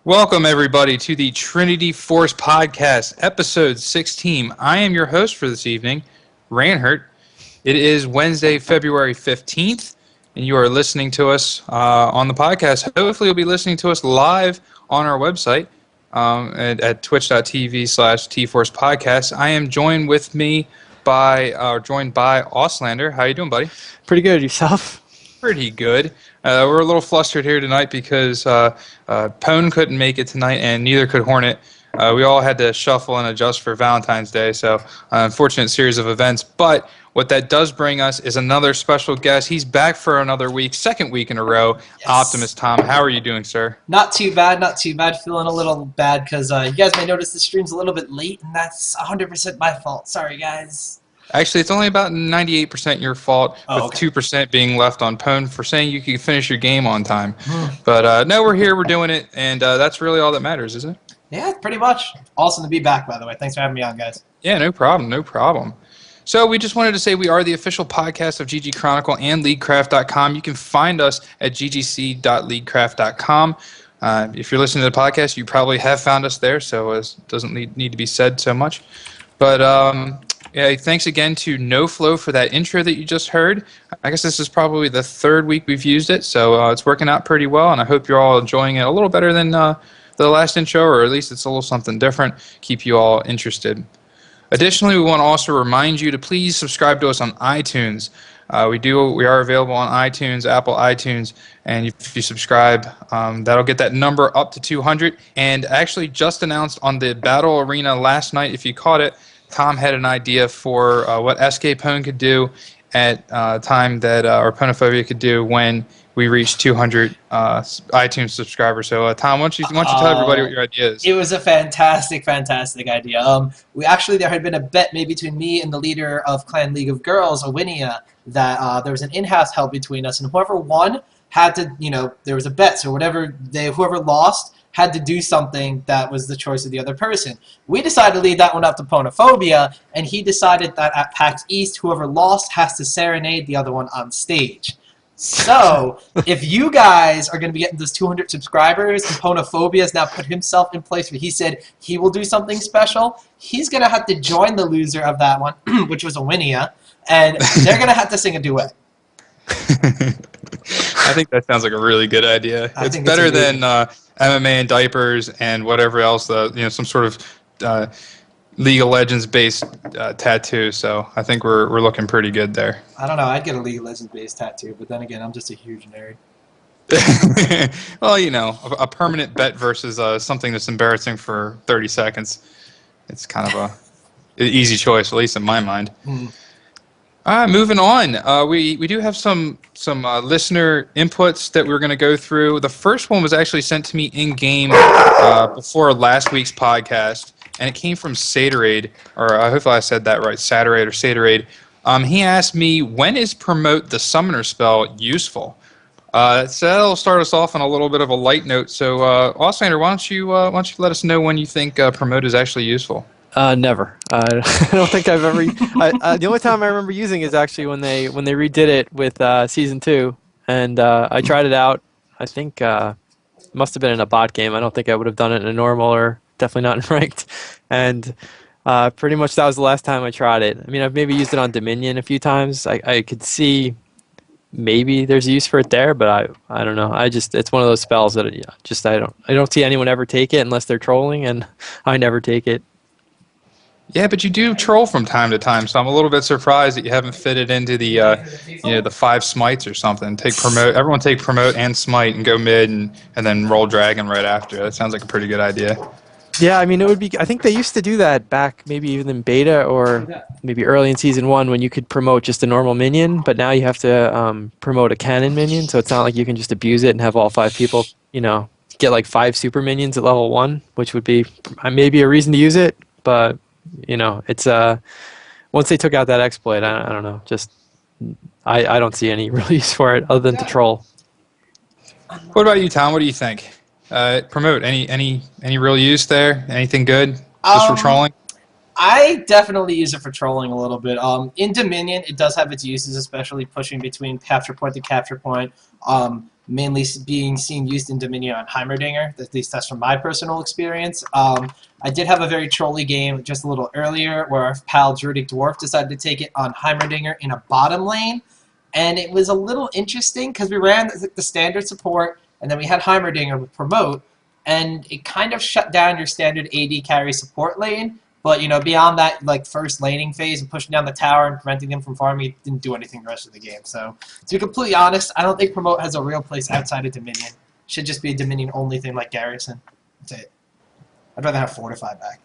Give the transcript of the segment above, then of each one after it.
Welcome, everybody, to the Trinity Force Podcast, Episode 16. I am your host for this evening, Ranhert. It is Wednesday, February 15th, and you are listening to us on the podcast. Hopefully, you'll be listening to us live on our website at twitch.tv/TForce Podcast. I am joined by Auslander. How you doing, buddy? Pretty good. Yourself? Pretty good. We're a little flustered here tonight because Pone couldn't make it tonight, and neither could Hornet. We all had to shuffle and adjust for Valentine's Day, so unfortunate series of events. But what that does bring us is another special guest. He's back for another week, second week in a row. Yes. Optimus Tom, how are you doing, sir? Not too bad, not too bad. Feeling a little bad because you guys may notice the stream's a little bit late, and that's 100% my fault. Sorry, guys. Actually, it's only about 98% your fault, with okay. 2% being left on Pone for saying you could finish your game on time. But no, we're here, we're doing it, and that's really all that matters, isn't it? Yeah, pretty much. Awesome to be back, by the way. Thanks for having me on, guys. Yeah, no problem, no problem. So we just wanted to say we are the official podcast of GG Chronicle and LeagueCraft.com. You can find us at ggc.leaguecraft.com. If you're listening to the podcast, you probably have found us there, so it doesn't need to be said so much. But yeah, thanks again to NoFlow for that intro that you just heard. I guess this is probably the third week we've used it, so it's working out pretty well, and I hope you're all enjoying it a little better than the last intro, or at least it's a little something different, keep you all interested. Additionally, we want to also remind you to please subscribe to us on iTunes. We are available on iTunes, Apple iTunes, and if you subscribe, that'll get that number up to 200. And actually just announced on the Battle Arena last night, if you caught it, Tom had an idea for what SK Pone could do at time that or Ponophobia could do when we reach 200 iTunes subscribers. So, Tom, why don't you tell everybody what your idea is? It was a fantastic idea. There had been a bet made between me and the leader of Clan League of Girls, Awinia, that there was an in-house held between us, and whoever won had to, there was a bet. So whoever lost had to do something that was the choice of the other person. We decided to leave that one up to Ponophobia, and he decided that at PAX East, whoever lost has to serenade the other one on stage. So, if you guys are going to be getting those 200 subscribers, and Ponophobia has now put himself in place where he said he will do something special, he's going to have to join the loser of that one, which was Awinia, and they're going to have to sing a duet. I think that sounds like a really good idea. It's better than MMA and diapers and whatever else, some sort of League of Legends based tattoo. So I think we're looking pretty good there. I don't know. I'd get a League of Legends based tattoo, but then again, I'm just a huge nerd. Well, a permanent bet versus something that's embarrassing for 30 seconds. It's kind of an easy choice, at least in my mind. All right, moving on. We do have some listener inputs that we're going to go through. The first one was actually sent to me in-game before last week's podcast, and it came from Saterade, or hopefully I said that right, Saterade or Saterade. He asked me, when is Promote the Summoner spell useful? So that'll start us off on a little bit of a light note. So, Auslander, why don't you let us know when you think Promote is actually useful? Never. I don't think I've ever. The only time I remember using is actually when they redid it with season 2, and I tried it out. I think it must have been in a bot game. I don't think I would have done it in a normal, or definitely not in ranked. And pretty much that was the last time I tried it. I mean, I've maybe used it on Dominion a few times. I could see maybe there's a use for it there, but I don't know. It's one of those spells that I don't see anyone ever take it unless they're trolling, and I never take it. Yeah, but you do troll from time to time, so I'm a little bit surprised that you haven't fitted into the the 5 smites or something. Everyone take promote and smite and go mid and then roll dragon right after. That sounds like a pretty good idea. Yeah, I mean, it would be. I think they used to do that back, maybe even in beta or maybe early in season 1, when you could promote just a normal minion, but now you have to promote a cannon minion, so it's not like you can just abuse it and have all 5 people, get like 5 super minions at level 1, which would be maybe a reason to use it, but. It's once they took out that exploit, I don't know. Just I don't see any real use for it other than to troll. What about you, Tom? What do you think? Promote any real use there? Anything good? Just for trolling? I definitely use it for trolling a little bit. In Dominion, it does have its uses, especially pushing between capture point to capture point. mainly being seen used in Dominion on Heimerdinger. At least that's from my personal experience. I did have a very trolly game just a little earlier where our pal Druidic Dwarf decided to take it on Heimerdinger in a bottom lane. And it was a little interesting because we ran the standard support, and then we had Heimerdinger with promote, and it kind of shut down your standard AD carry support lane. But, beyond that, like, first laning phase and pushing down the tower and preventing them from farming, it didn't do anything the rest of the game. So, to be completely honest, I don't think promote has a real place outside of Dominion. Should just be a Dominion-only thing like Garrison. That's it. I'd rather have Fortify back.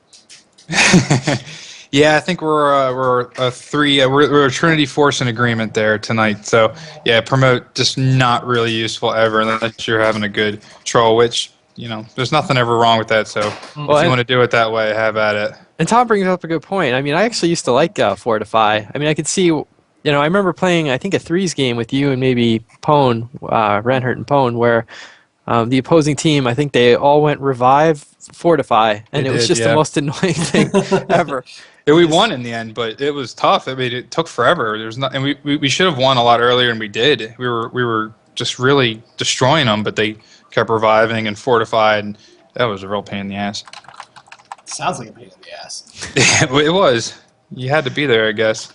Yeah, I think we're a Trinity force in agreement there tonight. So yeah, promote just not really useful ever unless you're having a good troll, which there's nothing ever wrong with that. So if you want to do it that way, have at it. And Tom brings up a good point. I mean, I actually used to like Fortify. I mean, I could see, I remember playing, I think, a threes game with you and maybe Pone, Ranhert and Pone, where the opposing team, I think they all went revive Fortify, and it was just the most annoying thing ever. We won in the end, but it was tough. I mean, it took forever. And we should have won a lot earlier, and we did. We were just really destroying them, but they kept reviving and fortified, and that was a real pain in the ass. Sounds like a pain in the ass. It was. You had to be there, I guess.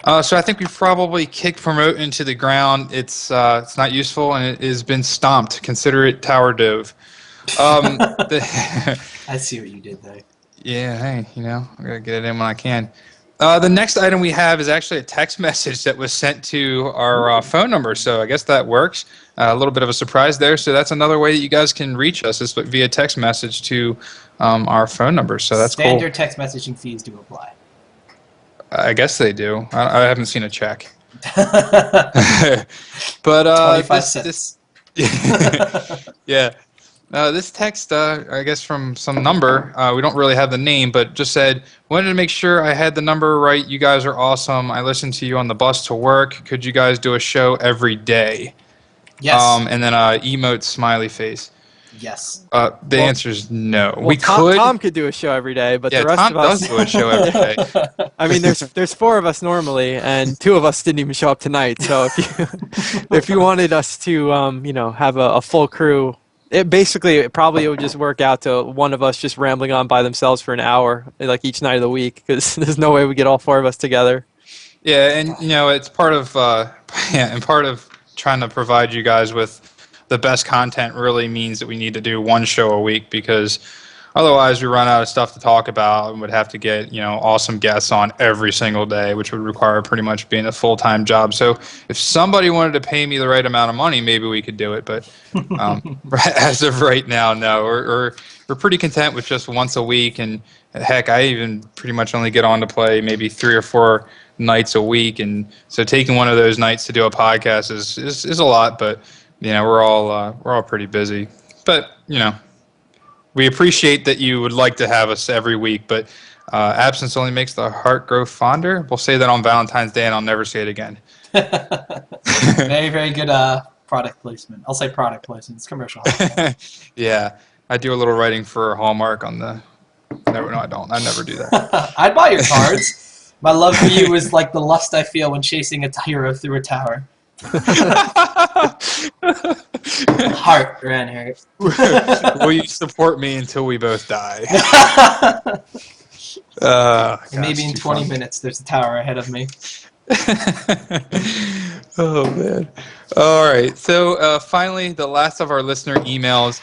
So I think we probably kicked promote into the ground. It's not useful, and it has been stomped. Consider it tower dove. I see what you did there. Yeah, hey, I gotta get it in when I can. The next item we have is actually a text message that was sent to our phone number, so I guess that works. A little bit of a surprise there, so that's another way that you guys can reach us is via text message to our phone number, so that's cool. Standard text messaging fees do apply. I guess they do. I haven't seen a check. But 25 cents. Yeah. This text, I guess from some number, we don't really have the name, but just said, wanted to make sure I had the number right. You guys are awesome. I listened to you on the bus to work. Could you guys do a show every day? Yes. And then emote smiley face. Yes. The answer is no. Well, we could. Tom could do a show every day, but Yeah, the rest Tom of us does do a show every day. I mean, there's four of us normally, and two of us didn't even show up tonight. So if you wanted us to have a full crew. It would just work out to one of us just rambling on by themselves for an hour, like each night of the week, because there's no way we get all four of us together. Yeah, and it's part of part of trying to provide you guys with the best content really means that we need to do one show a week because otherwise we run out of stuff to talk about and would have to get awesome guests on every single day, which would require pretty much being a full-time job. So if somebody wanted to pay me the right amount of money, maybe we could do it. But as of right now, no. We're pretty content with just once a week. And heck, I even pretty much only get on to play maybe 3 or 4 nights a week. And so taking one of those nights to do a podcast is a lot. But we're all pretty busy. But we appreciate that you would like to have us every week, but absence only makes the heart grow fonder. We'll say that on Valentine's Day, and I'll never say it again. Very, very good product placement. I'll say product placement. It's commercial. Yeah, I do a little writing for Hallmark on the... No, I don't. I never do that. I'd buy your cards. My love for you is like the lust I feel when chasing a hero through a tower. Heart, Ranhert. Will you support me until we both die? Maybe in 20 minutes there's a tower ahead of me. Oh, man. All right. So finally, the last of our listener emails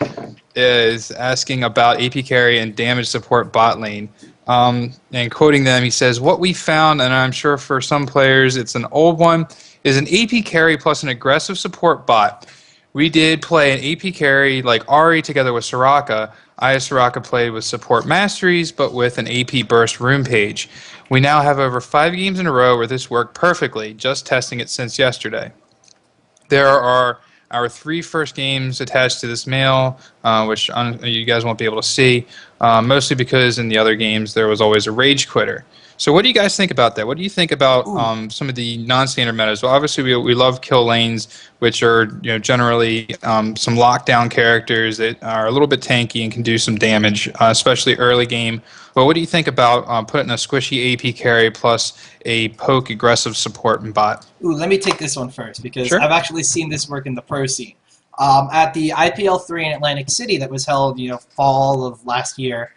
is asking about AP carry and damage support bot lane. And quoting them, he says, what we found, and I'm sure for some players it's an old one, is an AP carry plus an aggressive support bot. We did play an AP carry like Ari together with Soraka. I, as Soraka, played with support masteries, but with an AP burst room page. We now have over 5 games in a row where this worked perfectly, just testing it since yesterday. There are our 3 first games attached to this mail, which you guys won't be able to see, mostly because in the other games there was always a rage quitter. So what do you guys think about that? What do you think about some of the non-standard metas? Well, obviously we love kill lanes, which are generally some lockdown characters that are a little bit tanky and can do some damage, especially early game. But what do you think about putting a squishy AP carry plus a poke aggressive support and bot? Ooh, let me take this one first because Sure. I've actually seen this work in the pro scene. At the IPL 3 in Atlantic City that was held, fall of last year,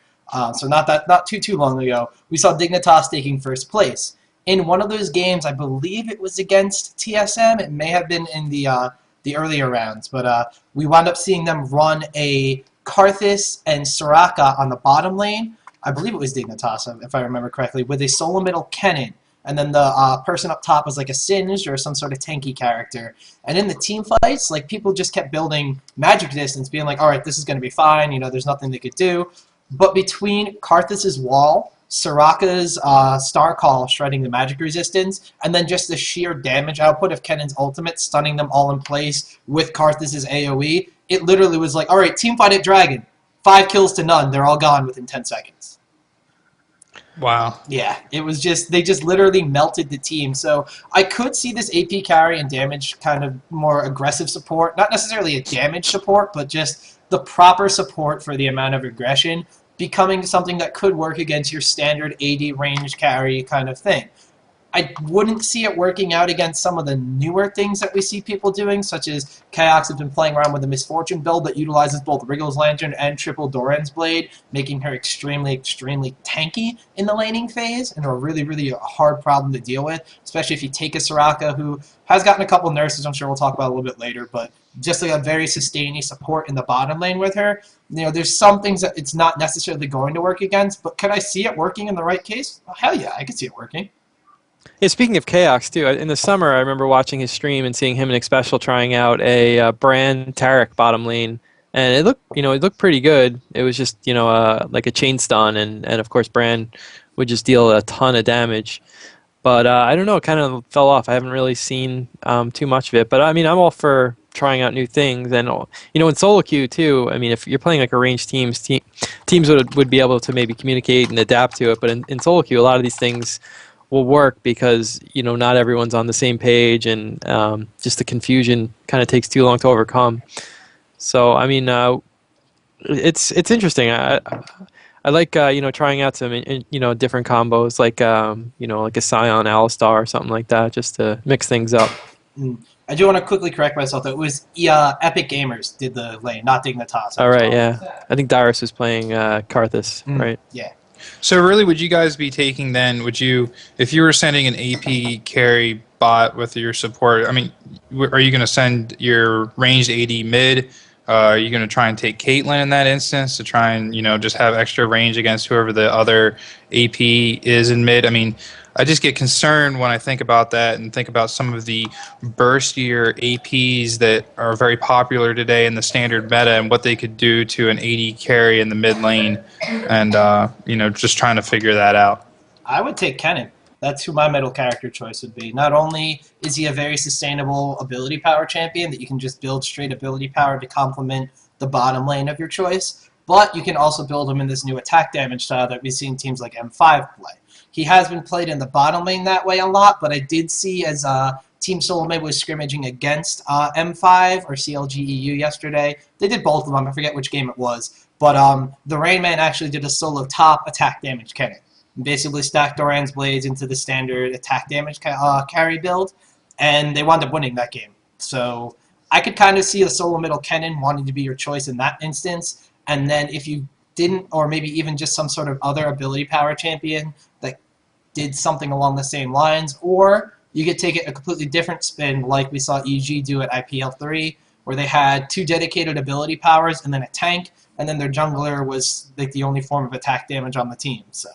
so not too long ago, we saw Dignitas taking first place. In one of those games, I believe it was against TSM. It may have been in the earlier rounds, but we wound up seeing them run a Karthus and Soraka on the bottom lane. I believe it was Dignitas, if I remember correctly, with a solo middle Kennen. And then the person up top was like a Singed or some sort of tanky character. And in the team fights, like people just kept building magic resistance, being like, all right, this is going to be fine. There's nothing they could do. But between Karthus' wall, Soraka's Star Call shredding the magic resistance, and then just the sheer damage output of Kennen's ultimate, stunning them all in place with Karthus' AoE, it literally was like, all right, team fight at Dragon. 5 kills to none. They're all gone within 10 seconds. Wow. Yeah, it was they just literally melted the team. So I could see this AP carry and damage kind of more aggressive support. Not necessarily a damage support, but just the proper support for the amount of aggression becoming something that could work against your standard AD range carry kind of thing. I wouldn't see it working out against some of the newer things that we see people doing, such as Chaos has been playing around with a Misfortune build that utilizes both Wriggle's Lantern and triple Doran's Blade, making her extremely, extremely tanky in the laning phase, and a really, really hard problem to deal with, especially if you take a Soraka who has gotten a couple nurses, I'm sure we'll talk about a little bit later, but just like a very sustaining support in the bottom lane with her. There's some things that it's not necessarily going to work against, but could I see it working in the right case? Well, hell yeah, I could see it working. Yeah, speaking of Chaos too, in the summer I remember watching his stream and seeing him and Xpecial trying out a Brand Tarek bottom lane, and it looked pretty good. It was just like a chain stun, and of course Brand would just deal a ton of damage. But I don't know, it kind of fell off. I haven't really seen too much of it. But I mean, I'm all for trying out new things, and in solo queue too. I mean, if you're playing like a ranged teams would be able to maybe communicate and adapt to it. But in solo queue, a lot of these things will work because not everyone's on the same page, and just the confusion kind of takes too long to overcome. So I mean, it's interesting. I like trying out some different combos like like a Scion Alistar or something like that, just to mix things up. I do want to quickly correct myself that it was Epic Gamers did the lane, not Dignitas. All right, yeah. I think Dyrus was playing Karthus, right? Yeah. So really, would you guys be taking then? If you were sending an AP carry bot with your support? I mean, are you going to send your ranged AD mid? Are you going to try and take Caitlyn in that instance to try and just have extra range against whoever the other AP is in mid? I mean, I just get concerned when I think about that and think about some of the burstier APs that are very popular today in the standard meta and what they could do to an AD carry in the mid lane, and just trying to figure that out. I would take Kennen. That's who my middle character choice would be. Not only is he a very sustainable ability power champion that you can just build straight ability power to complement the bottom lane of your choice, but you can also build him in this new attack damage style that we've seen teams like M5 play. He has been played in the bottom lane that way a lot, but I did see as Team Soulmate was scrimmaging against M5 or CLGEU yesterday. They did both of them. I forget which game it was. But the Rain Man actually did a solo top attack damage Kennen. Basically stacked Doran's Blades into the standard attack damage carry build, and they wound up winning that game. So I could kind of see a solo middle Kennen wanting to be your choice in that instance, and then if you didn't, or maybe even just some sort of other ability power champion that did something along the same lines, or you could take it a completely different spin like we saw EG do at IPL 3, where they had 2 dedicated ability powers and then a tank, and then their jungler was like the only form of attack damage on the team. So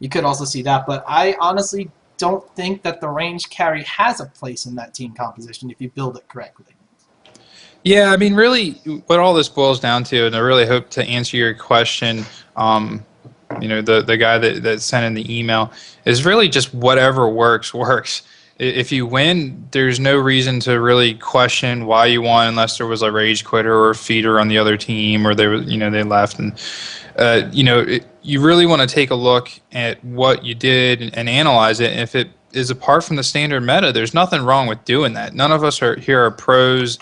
you could also see that, but I honestly don't think that the range carry has a place in that team composition if you build it correctly. Yeah, I mean, really, what all this boils down to, and I really hope to answer your question, the guy that sent in the email, is really just whatever works. if you win, there's no reason to really question why you won unless there was a rage quitter or a feeder on the other team or they left. And you really want to take a look at what you did and analyze it. And if it is apart from the standard meta, there's nothing wrong with doing that. None of us are pros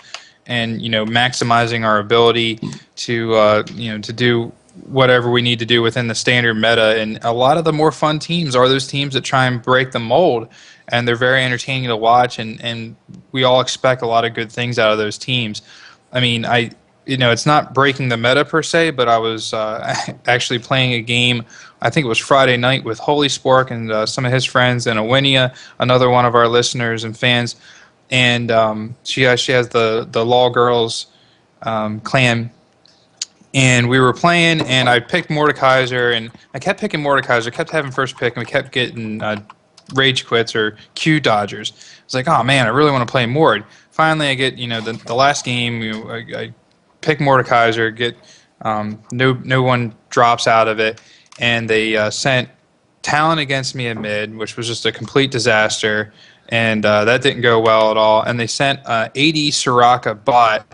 and maximizing our ability to to do whatever we need to do within the standard meta. And a lot of the more fun teams are those teams that try and break the mold, and they're very entertaining to watch, and we all expect a lot of good things out of those teams. I mean, it's not breaking the meta per se, but I was actually playing a game, I think it was Friday night, with Holy Spork and some of his friends, and Awinia, another one of our listeners and fans, and she has the Law Girls clan. And we were playing, and I picked Mordekaiser, and I kept picking Mordekaiser, kept having first pick, and we kept getting rage quits or Q dodgers. I was like, oh man, I really want to play Mord. Finally, I get the last game. I pick Mordekaiser, get no one drops out of it, and they sent Talon against me in mid, which was just a complete disaster, and that didn't go well at all. And they sent 80 Soraka bot,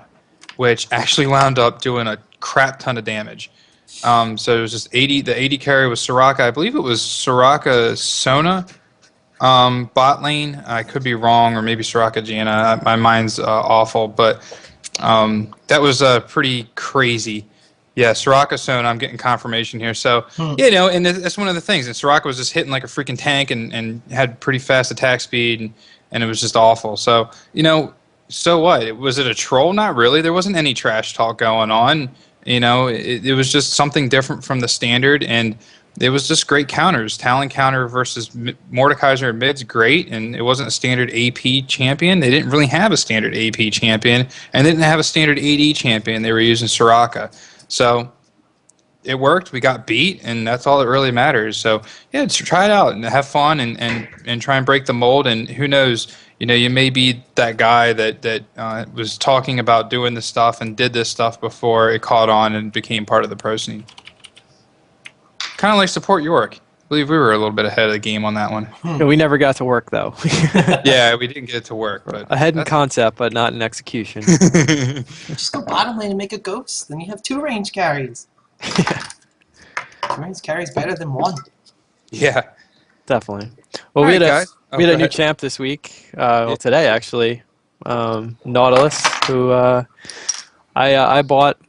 which actually wound up doing a crap ton of damage. So it was just 80. The 80 carry was Soraka. I believe it was Soraka Sona bot lane. I could be wrong, or maybe Soraka Janna. My mind's awful, but that was pretty crazy. Yeah, Soraka Sona. I'm getting confirmation here. So and that's one of the things. And Soraka was just hitting like a freaking tank and had pretty fast attack speed, and it was just awful. So so what? Was it a troll? Not really. There wasn't any trash talk going on. It was just something different from the standard, and it was just great counters. Talon counter versus Mordekaiser mid's great, and it wasn't a standard AP champion. They didn't really have a standard AP champion, and they didn't have a standard AD champion. They were using Soraka. So it worked. We got beat, and that's all that really matters. So yeah, just try it out and have fun and try and break the mold. And who knows, you may be that guy that was talking about doing this stuff and did this stuff before it caught on and became part of the pro scene. Kind of like Support York. I believe we were a little bit ahead of the game on that one. Yeah, we never got to work, though. Yeah, we didn't get it to work. But ahead in concept, but not in execution. Just go bottom lane and make a ghost. Then you have 2 range carries. Yeah. 2 range carries better than 1. Yeah. Definitely. Well, All we right, had guys. a new ahead. champ this week. Today, actually. Nautilus, who I bought.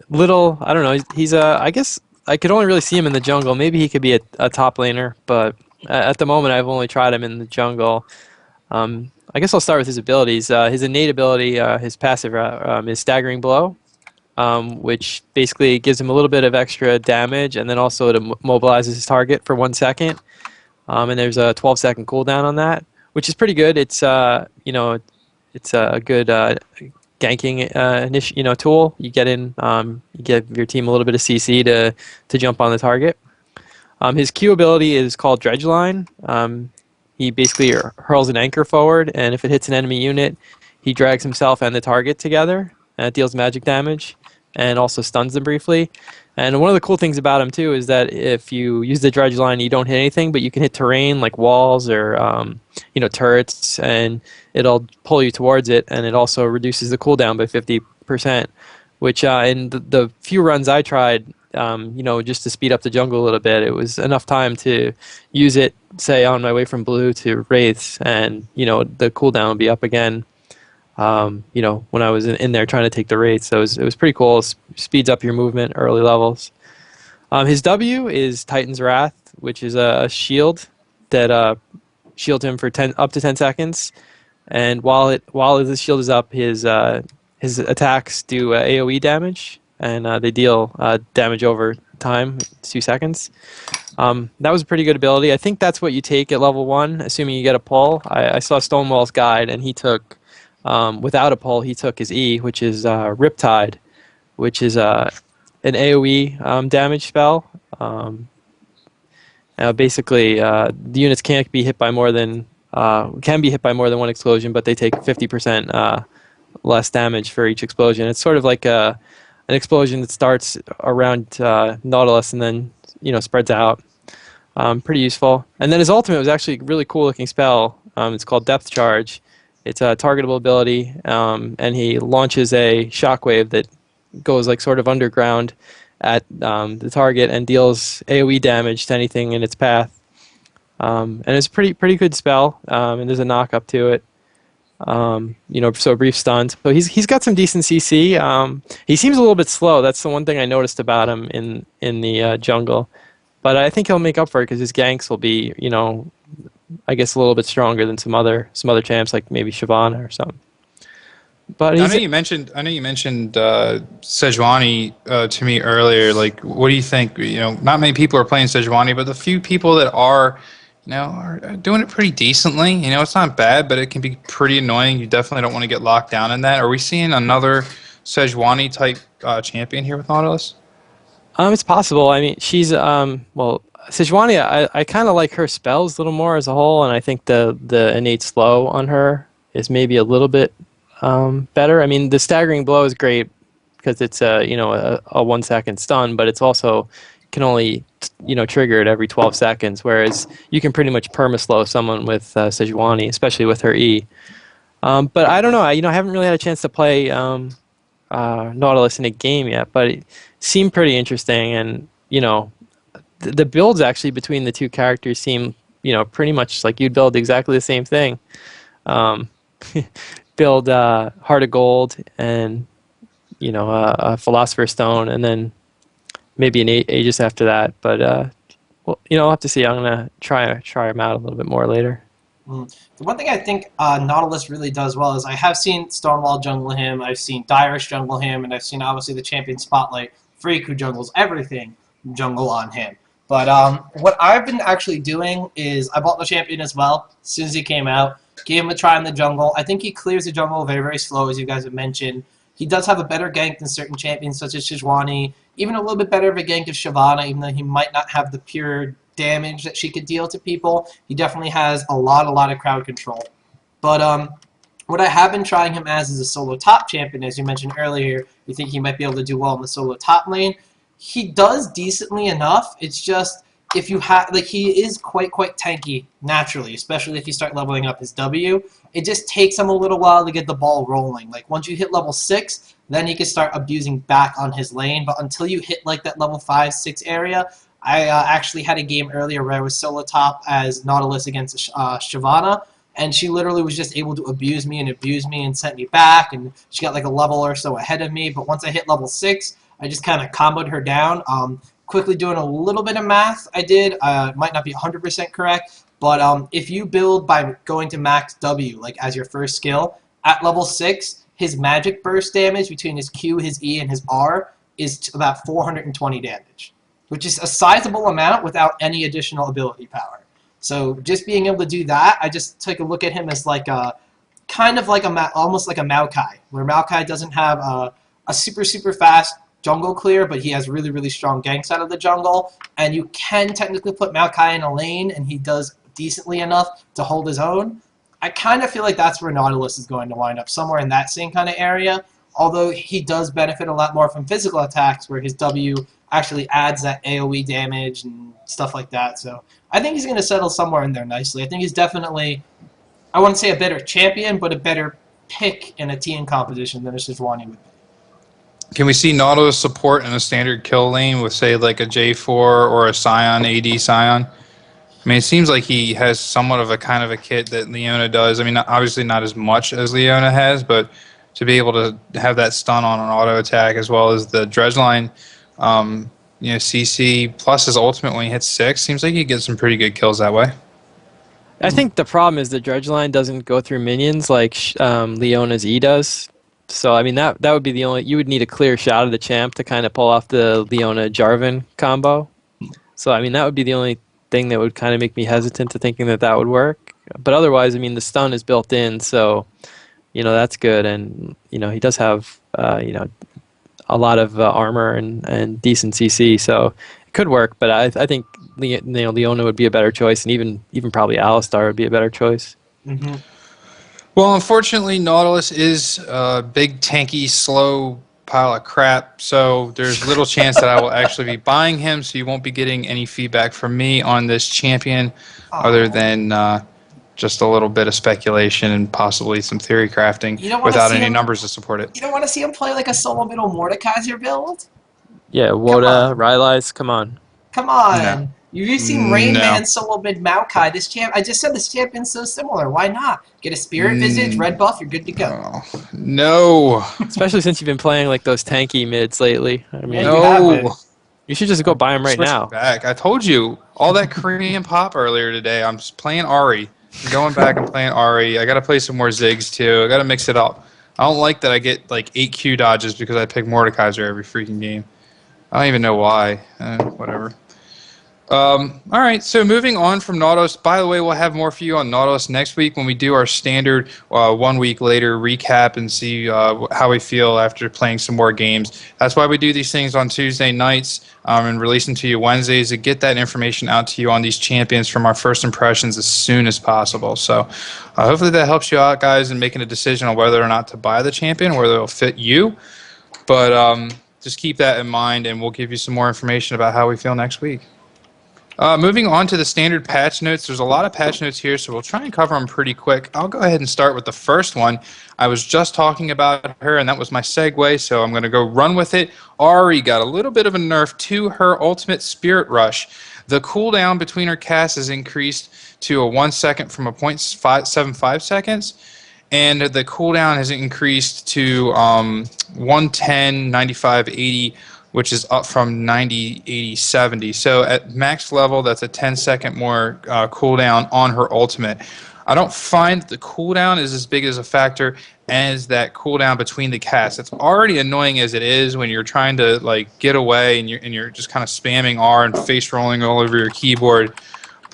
Little, I don't know. He's I guess I could only really see him in the jungle. Maybe he could be a top laner, but at the moment I've only tried him in the jungle. I guess I'll start with his abilities. His innate ability, his passive, is Staggering Blow, which basically gives him a little bit of extra damage, and then also it mobilizes his target for 1 second. And there's a 12-second cooldown on that, which is pretty good. It's it's a good ganking tool. You get in, you give your team a little bit of CC to jump on the target. His Q ability is called Dredge Line. He basically hurls an anchor forward, and if it hits an enemy unit, he drags himself and the target together, and it deals magic damage, and also stuns them briefly. And one of the cool things about him too is that if you use the Dredge Line, you don't hit anything, but you can hit terrain like walls or turrets, and it'll pull you towards it, and it also reduces the cooldown by 50%. Which in the few runs I tried, just to speed up the jungle a little bit, it was enough time to use it, say, on my way from blue to wraiths, and the cooldown would be up again. When I was in there trying to take the wraiths, so it was pretty cool. It speeds up your movement early levels. His W is Titan's Wrath, which is a shield that shields him for up to 10 seconds, and while the shield is up, his attacks do AoE damage, and they deal damage over time. It's 2 seconds. That was a pretty good ability. I think that's what you take at level 1, assuming you get a pull. I saw Stonewall's guide, and he took, without a pull, he took his E, which is Riptide, which is an AoE damage spell. Basically, the units can't be hit by more than one explosion, but they take 50% less damage for each explosion. It's sort of like an explosion that starts around Nautilus and then spreads out. Pretty useful. And then his ultimate was actually a really cool looking spell. It's called Depth Charge. It's a targetable ability, and he launches a shockwave that goes like sort of underground at the target and deals AoE damage to anything in its path. And it's a pretty good spell, and there's a knock up to it. So brief stuns. So he's got some decent CC. He seems a little bit slow. That's the one thing I noticed about him in the jungle. But I think he'll make up for it because his ganks will be, I guess a little bit stronger than some other champs like maybe Shyvana or something. But I know you mentioned Sejuani to me earlier. Like, what do you think? Not many people are playing Sejuani, but the few people that are doing it pretty decently. It's not bad, but it can be pretty annoying. You definitely don't want to get locked down in that. Are we seeing another Sejuani type champion here with Nautilus? It's possible. I mean, she's Sejuani. I kind of like her spells a little more as a whole, and I think the innate slow on her is maybe a little bit better. I mean, the staggering blow is great because it's a 1 second stun, but it's also can only trigger it every 12 seconds, whereas you can pretty much perma-slow someone with Sejuani, especially with her E. But I don't know. I haven't really had a chance to play Nautilus in a game yet, but it seemed pretty interesting. And the builds actually between the two characters seem pretty much like you'd build exactly the same thing. Build Heart of Gold and a Philosopher's Stone, and then maybe an Aegis after that. But I'll have to see. I'm gonna try them out a little bit more later. The one thing I think Nautilus really does well is I have seen Stonewall jungle him, I've seen Dyrus jungle him, and I've seen obviously the champion Spotlight, Freak, who jungles everything, jungle on him. But what I've been actually doing is I bought the champion as well as soon as he came out, gave him a try in the jungle. I think he clears the jungle very, very slow, as you guys have mentioned. He does have a better gank than certain champions such as Sejuani, even a little bit better of a gank of Shyvana, even though he might not have the pure damage that she could deal to people. He definitely has a lot of crowd control. But what I have been trying him as is a solo top champion, as you mentioned earlier. You think he might be able to do well in the solo top lane. He does decently enough. It's just if you have he is quite tanky naturally, especially if you start leveling up his W. It just takes him a little while to get the ball rolling. Like once you hit level 6, then he can start abusing back on his lane. But until you hit like that level 5, 6 area, I actually had a game earlier where I was solo top as Nautilus against Shyvana, and she literally was just able to abuse me and sent me back, and she got like a level or so ahead of me. But once I hit level 6, I just kind of comboed her down. Quickly doing a little bit of math I did. Might not be 100% correct, but if you build by going to max W, like as your first skill, at level 6, his magic burst damage between his Q, his E, and his R is about 420 damage, which is a sizable amount without any additional ability power. So just being able to do that, I just took a look at him as like a, kind of like almost like a Maokai, where Maokai doesn't have a super fast jungle clear, but he has really strong ganks out of the jungle, and you can technically put Maokai in a lane, and he does decently enough to hold his own. I kind of feel like that's where Nautilus is going to wind up, somewhere in that same kind of area, although he does benefit a lot more from physical attacks, where his W actually adds that AoE damage and stuff like that. So I think he's going to settle somewhere in there nicely. I think he's definitely, I wouldn't say a better champion, but a better pick in a team composition than a Sejuani would be. Can we see Nautilus support in a standard kill lane with, say, like a J4 or a Scion, AD Scion? I mean, it seems like he has somewhat of a kind of a kit that Leona does. I mean, obviously not as much as Leona has, but to be able to have that stun on an auto attack as well as the dredge line, CC plus his ultimate when he hits 6, seems like he gets some pretty good kills that way. I think the problem is the dredge line doesn't go through minions like Leona's E does. So I mean that would be the only, you would need a clear shot of the champ to kind of pull off the Leona Jarvan combo. So I mean that would be the only thing that would kind of make me hesitant to thinking that would work. But otherwise, I mean the stun is built in, so that's good, and he does have a lot of armor and decent CC, so it could work. But I think Leona would be a better choice, and even probably Alistar would be a better choice. Well, unfortunately, Nautilus is a big, tanky, slow pile of crap, so there's little chance that I will actually be buying him, so you won't be getting any feedback from me on this champion other than just a little bit of speculation and possibly some theory crafting without any numbers to support it. You don't want to see him play like a solo middle Mordekaiser build? Yeah, Woda, Rylai's, come on. Come on. No. You've seen Rain Man solo mid Maokai. I just said this champion's so similar. Why not? Get a Spirit Visage, red buff, you're good to go. Oh, no. Especially since you've been playing like those tanky mids lately. I mean, No. you should just go buy them right now. Back. I told you, all that Korean pop earlier today, I'm just playing Ari. I'm going back and playing Ari. I got to play some more Ziggs, too. I got to mix it up. I don't like that I get like 8 Q dodges because I pick Mordekaiser every freaking game. I don't even know why. Whatever. All right, so moving on from Nautilus. By the way, we'll have more for you on Nautilus next week when we do our standard 1 week later recap and see how we feel after playing some more games. That's why we do these things on Tuesday nights and release them to you Wednesdays to get that information out to you on these champions from our first impressions as soon as possible. So hopefully that helps you out, guys, in making a decision on whether or not to buy the champion, whether it'll fit you. But just keep that in mind, and we'll give you some more information about how we feel next week. Moving on to the standard patch notes, there's a lot of patch notes here, so we'll try and cover them pretty quick. I'll go ahead and start with the first one. I was just talking about her, and that was my segue, so I'm going to go run with it. Ari got a little bit of a nerf to her ultimate Spirit Rush. The cooldown between her casts is increased to a 1 second from a 0.75 seconds, and the cooldown has increased to 110, 95, 80, which is up from 90, 80, 70. So at max level, that's a 10-second more cooldown on her ultimate. I don't find the cooldown is as big as a factor as that cooldown between the casts. It's already annoying as it is when you're trying to like get away and you're just kind of spamming R and face rolling all over your keyboard.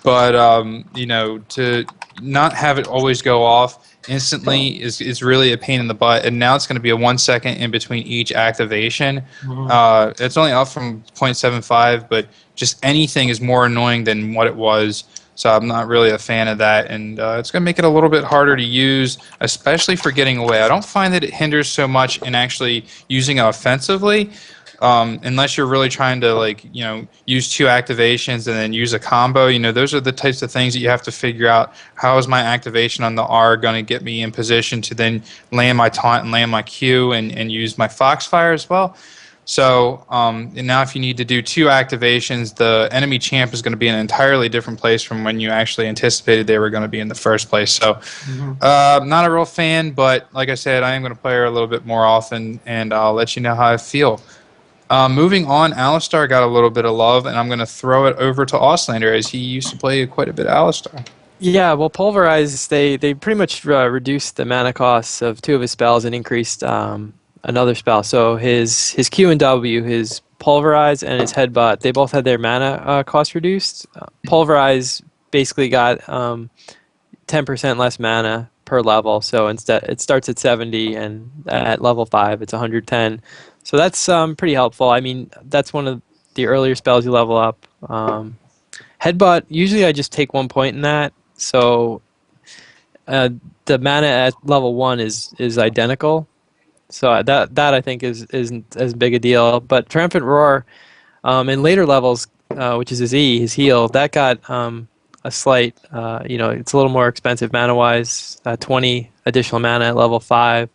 But you know, to not have it always go off instantly is really a pain in the butt, and now it's going to be a 1 second in between each activation. It's only up from 0.75, but just anything is more annoying than what it was, so I'm not really a fan of that, and it's going to make it a little bit harder to use, especially for getting away. I don't find that it hinders so much in actually using it offensively, unless you're really trying to, like, you know, use 2 activations and then use a combo. You know, those are the types of things that you have to figure out. How is my activation on the R going to get me in position to then land my taunt and land my Q and use my Foxfire as well? So and now if you need to do 2 activations, the enemy champ is going to be in an entirely different place from when you actually anticipated they were going to be in the first place. So not a real fan, but like I said, I am going to play her a little bit more often, and I'll let you know how I feel. Moving on, Alistar got a little bit of love, and I'm going to throw it over to Auslander, as he used to play quite a bit of Alistar. Yeah, well, Pulverize, they pretty much reduced the mana costs of 2 of his spells and increased another spell. So his Q and W, his Pulverize and his Headbutt, they both had their mana cost reduced. Pulverize basically got 10% less mana per level, so instead it starts at 70, and at level 5 it's 110. So that's pretty helpful. I mean, that's one of the earlier spells you level up. Headbutt, usually I just take 1 point in that. So the mana at level 1 is identical. So that I think isn't as big a deal. But Triumphant Roar, in later levels, which is his E, his heal, that got a slight, you know, it's a little more expensive mana-wise, 20 additional mana at level 5.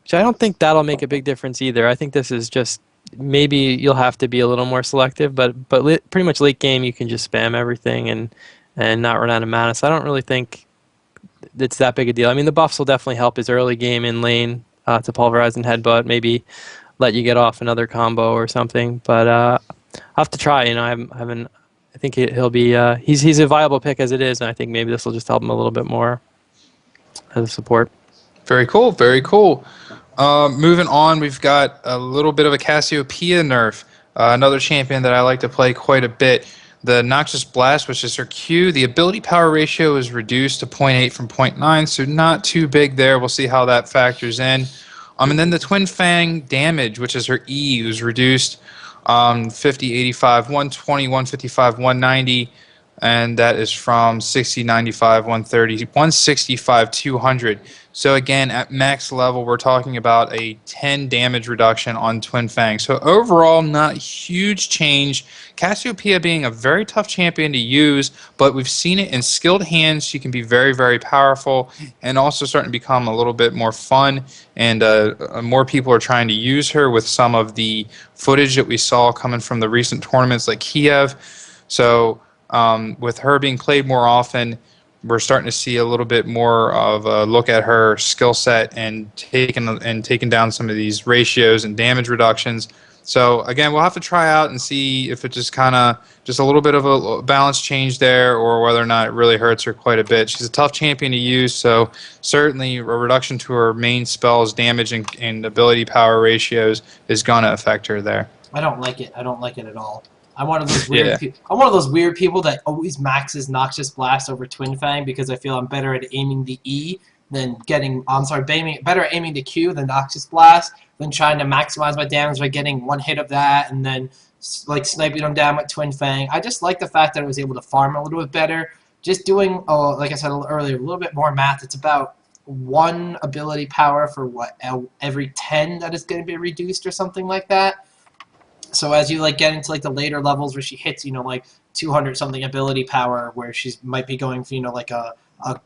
Which I don't think that'll make a big difference either. I think this is just, maybe you'll have to be a little more selective, but pretty much late game you can just spam everything and not run out of mana. So I don't really think it's that big a deal. I mean, the buffs will definitely help his early game in lane to Pulverize and Headbutt, maybe let you get off another combo or something. But I'll have to try. You know, I think he'll be he's a viable pick as it is, and I think maybe this will just help him a little bit more as a support. Very cool, very cool. Moving on, we've got a little bit of a Cassiopeia nerf. Another champion that I like to play quite a bit. The Noxious Blast, which is her Q, the ability power ratio is reduced to 0.8 from 0.9, so not too big there. We'll see how that factors in. And then the Twin Fang damage, which is her E, was reduced 50, 85, 120, 155, 190. and that is from 60, 95, 130, 165, 200. So again, at max level, we're talking about a 10 damage reduction on Twin Fang. So overall, not huge change. Cassiopeia being a very tough champion to use, but we've seen it in skilled hands. She can be very, very powerful and also starting to become a little bit more fun. And more people are trying to use her with some of the footage that we saw coming from the recent tournaments like Kiev. So with her being played more often, we're starting to see a little bit more of a look at her skill set and taking down some of these ratios and damage reductions. So again, we'll have to try out and see if it just a little bit of a balance change there, or whether or not it really hurts her quite a bit. She's a tough champion to use, so certainly a reduction to her main spells, damage and ability power ratios is going to affect her there. I don't like it. I don't like it at all. I'm one of those weird. I'm one of those weird people that always maxes Noxious Blast over Twin Fang because I feel I'm better at aiming the E than getting. Better at aiming the Q than Noxious Blast than trying to maximize my damage by getting one hit of that and then like sniping them down with Twin Fang. I just like the fact that I was able to farm a little bit better. Just doing, like I said earlier, a little bit more math. It's about 1 ability power for every 10 that is going to be reduced or something like that. So as you get into the later levels where she hits, like 200 something ability power, where she might be going for like a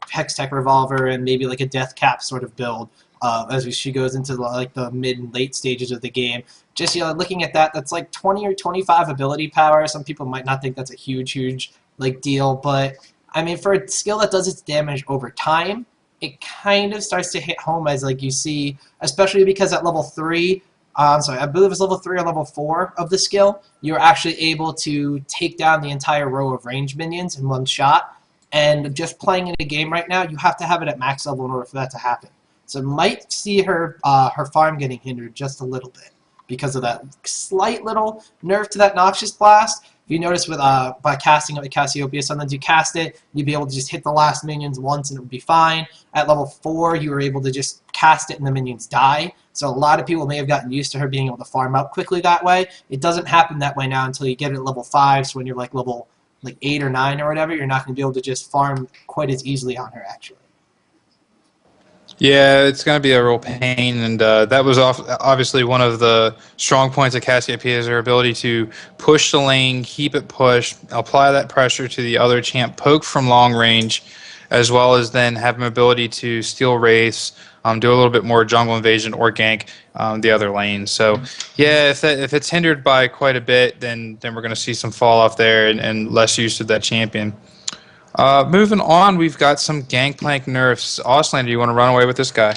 Hex Tech Revolver and maybe like a Death Cap sort of build, as she goes into the mid and late stages of the game. Just looking at that, that's like 20 or 25 ability power. Some people might not think that's a huge deal, but I mean for a skill that does its damage over time, it kind of starts to hit home as you see, especially because at level 3. I believe it's level 3 or level 4 of the skill, you're actually able to take down the entire row of ranged minions in one shot. And just playing in a game right now, you have to have it at max level in order for that to happen. So might see her farm getting hindered just a little bit because of that slight little nerf to that Noxious Blast. If you notice with by casting it with Cassiopeia, sometimes you cast it, you'd be able to just hit the last minions once and it would be fine. At level 4, you were able to just cast it and the minions die. So a lot of people may have gotten used to her being able to farm out quickly that way. It doesn't happen that way now until you get it at level 5, so when you're level 8 or 9 or whatever, you're not going to be able to just farm quite as easily on her, actually. Yeah, it's going to be a real pain, and that was obviously one of the strong points of Cassiopeia, is her ability to push the lane, keep it pushed, apply that pressure to the other champ, poke from long range, as well as then have an ability to steal Wraiths, do a little bit more jungle invasion or gank the other lane. So, yeah, if it's hindered by quite a bit, then we're going to see some fall off there and less use of that champion. Moving on, we've got some Gangplank nerfs. Auslander, do you want to run away with this guy?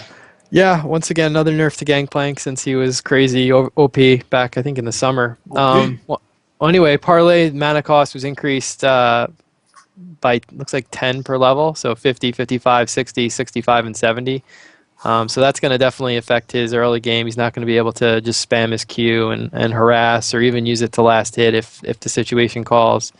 Yeah, once again, another nerf to Gangplank since he was crazy OP back, I think, in the summer. Well, anyway, Parlay mana cost was increased by, looks like 10 per level, so 50, 55, 60, 65, and 70. So that's going to definitely affect his early game. He's not going to be able to just spam his Q and harass or even use it to last hit if the situation calls.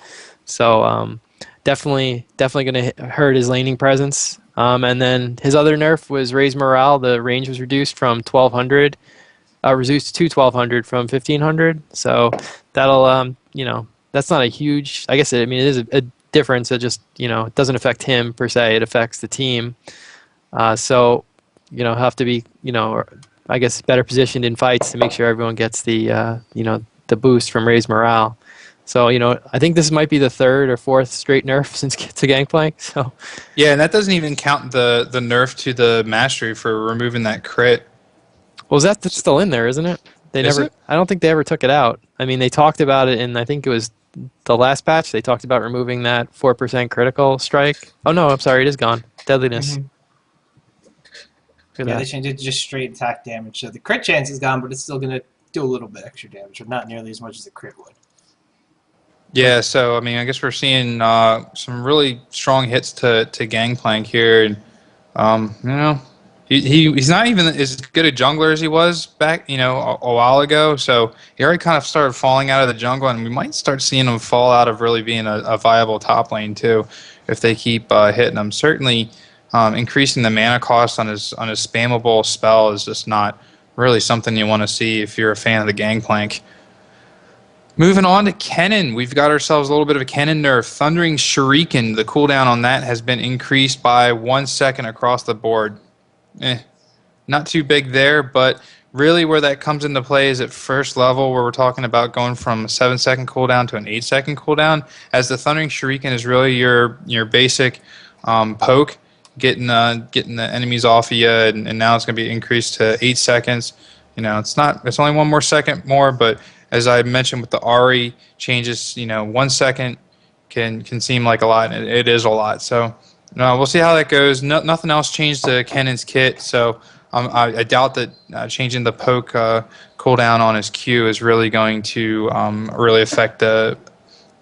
So definitely going to hurt his laning presence. And then his other nerf was raise morale. The range was reduced from 1,200, reduced to 1,200 from 1,500. So that'll, that's not a huge. I guess it is a difference. It just it doesn't affect him per se. It affects the team. So have to be I guess better positioned in fights to make sure everyone gets the the boost from raise morale. So, I think this might be the 3rd or 4th straight nerf since to Gangplank. So, yeah, and that doesn't even count the nerf to the mastery for removing that crit. Well, that's still in there, isn't it? I don't think they ever took it out. I mean, they talked about it in, I think it was the last patch. They talked about removing that 4% critical strike. Oh, no, I'm sorry. It is gone. Deadliness. Mm-hmm. Yeah, they changed it to just straight attack damage. So the crit chance is gone, but it's still going to do a little bit extra damage, but not nearly as much as a crit would. Yeah, so I guess we're seeing some really strong hits to Gangplank here, and he's not even as good a jungler as he was back a while ago. So he already kind of started falling out of the jungle, and we might start seeing him fall out of really being a viable top lane too, if they keep hitting him. Certainly, increasing the mana cost on his spammable spell is just not really something you want to see if you're a fan of the Gangplank. Moving on to Kennen, we've got ourselves a little bit of a Kennen nerf. Thundering Shuriken, the cooldown on that has been increased by 1 second across the board. Not too big there, but really where that comes into play is at first level, where we're talking about going from a 7-second cooldown to an 8-second cooldown, as the Thundering Shuriken is really your basic poke, getting the enemies off of you, and now it's going to be increased to 8 seconds. It's only 1 more second more, but as I mentioned with the Ari changes, 1 second can seem like a lot, and it is a lot. So we'll see how that goes. Nothing else changed to Kennen's kit, so I doubt that changing the poke cooldown on his Q is really going to really affect the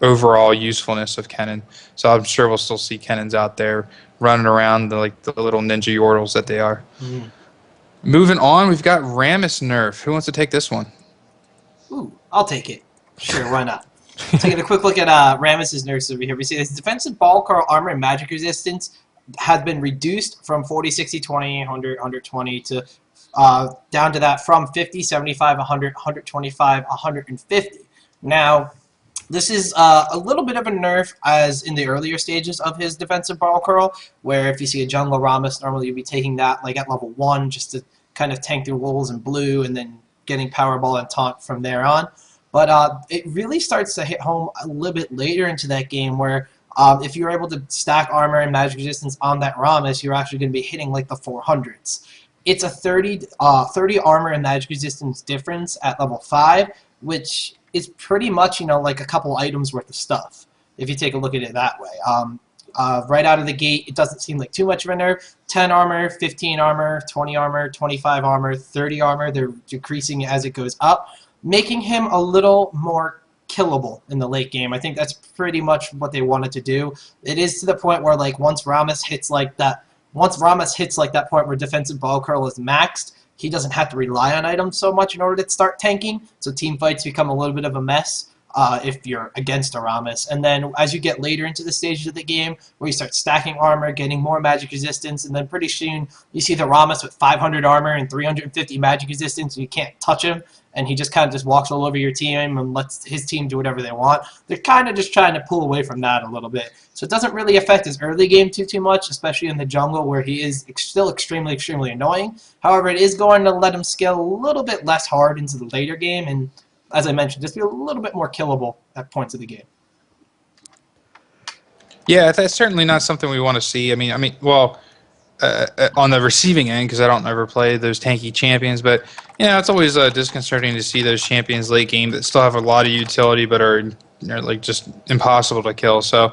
overall usefulness of Kennen. So I'm sure we'll still see Kennens out there running around like the little ninja yordles that they are. Moving on, we've got Rammus nerf. Who wants to take this one? Ooh, I'll take it. Sure, why not? Taking a quick look at Rammus's nerfs over here, we see his defensive ball curl armor and magic resistance has been reduced from 40, 60, 20, 100, 120 to down to that from 50, 75, 100, 125, 150. Now, this is a little bit of a nerf as in the earlier stages of his defensive ball curl, where if you see a jungle Rammus, normally you'd be taking that like at level 1 just to kind of tank through wolves and blue and then getting Powerball and Taunt from there on. But it really starts to hit home a little bit later into that game where if you're able to stack armor and magic resistance on that Rammus, you're actually going to be hitting like the 400s. It's a 30 armor and magic resistance difference at level 5, which is pretty much, like a couple items worth of stuff, if you take a look at it that way. Right out of the gate, it doesn't seem like too much of a nerf. 10 armor, 15 armor, 20 armor, 25 armor, 30 armor. They're decreasing as it goes up, making him a little more killable in the late game. I think that's pretty much what they wanted to do. It is to the point where like once Rammus hits like that point where defensive ball curl is maxed, he doesn't have to rely on items so much in order to start tanking. So team fights become a little bit of a mess if you're against a Rammus. And then as you get later into the stages of the game, where you start stacking armor, getting more magic resistance, and then pretty soon you see the Rammus with 500 armor and 350 magic resistance, and you can't touch him, and he just kind of just walks all over your team and lets his team do whatever they want. They're kind of just trying to pull away from that a little bit. So it doesn't really affect his early game too much, especially in the jungle where he is still extremely annoying. However, it is going to let him scale a little bit less hard into the later game, and as I mentioned, just be a little bit more killable at points of the game. Yeah, that's certainly not something we want to see. On the receiving end, because I don't ever play those tanky champions, but it's always disconcerting to see those champions late game that still have a lot of utility but are like just impossible to kill. So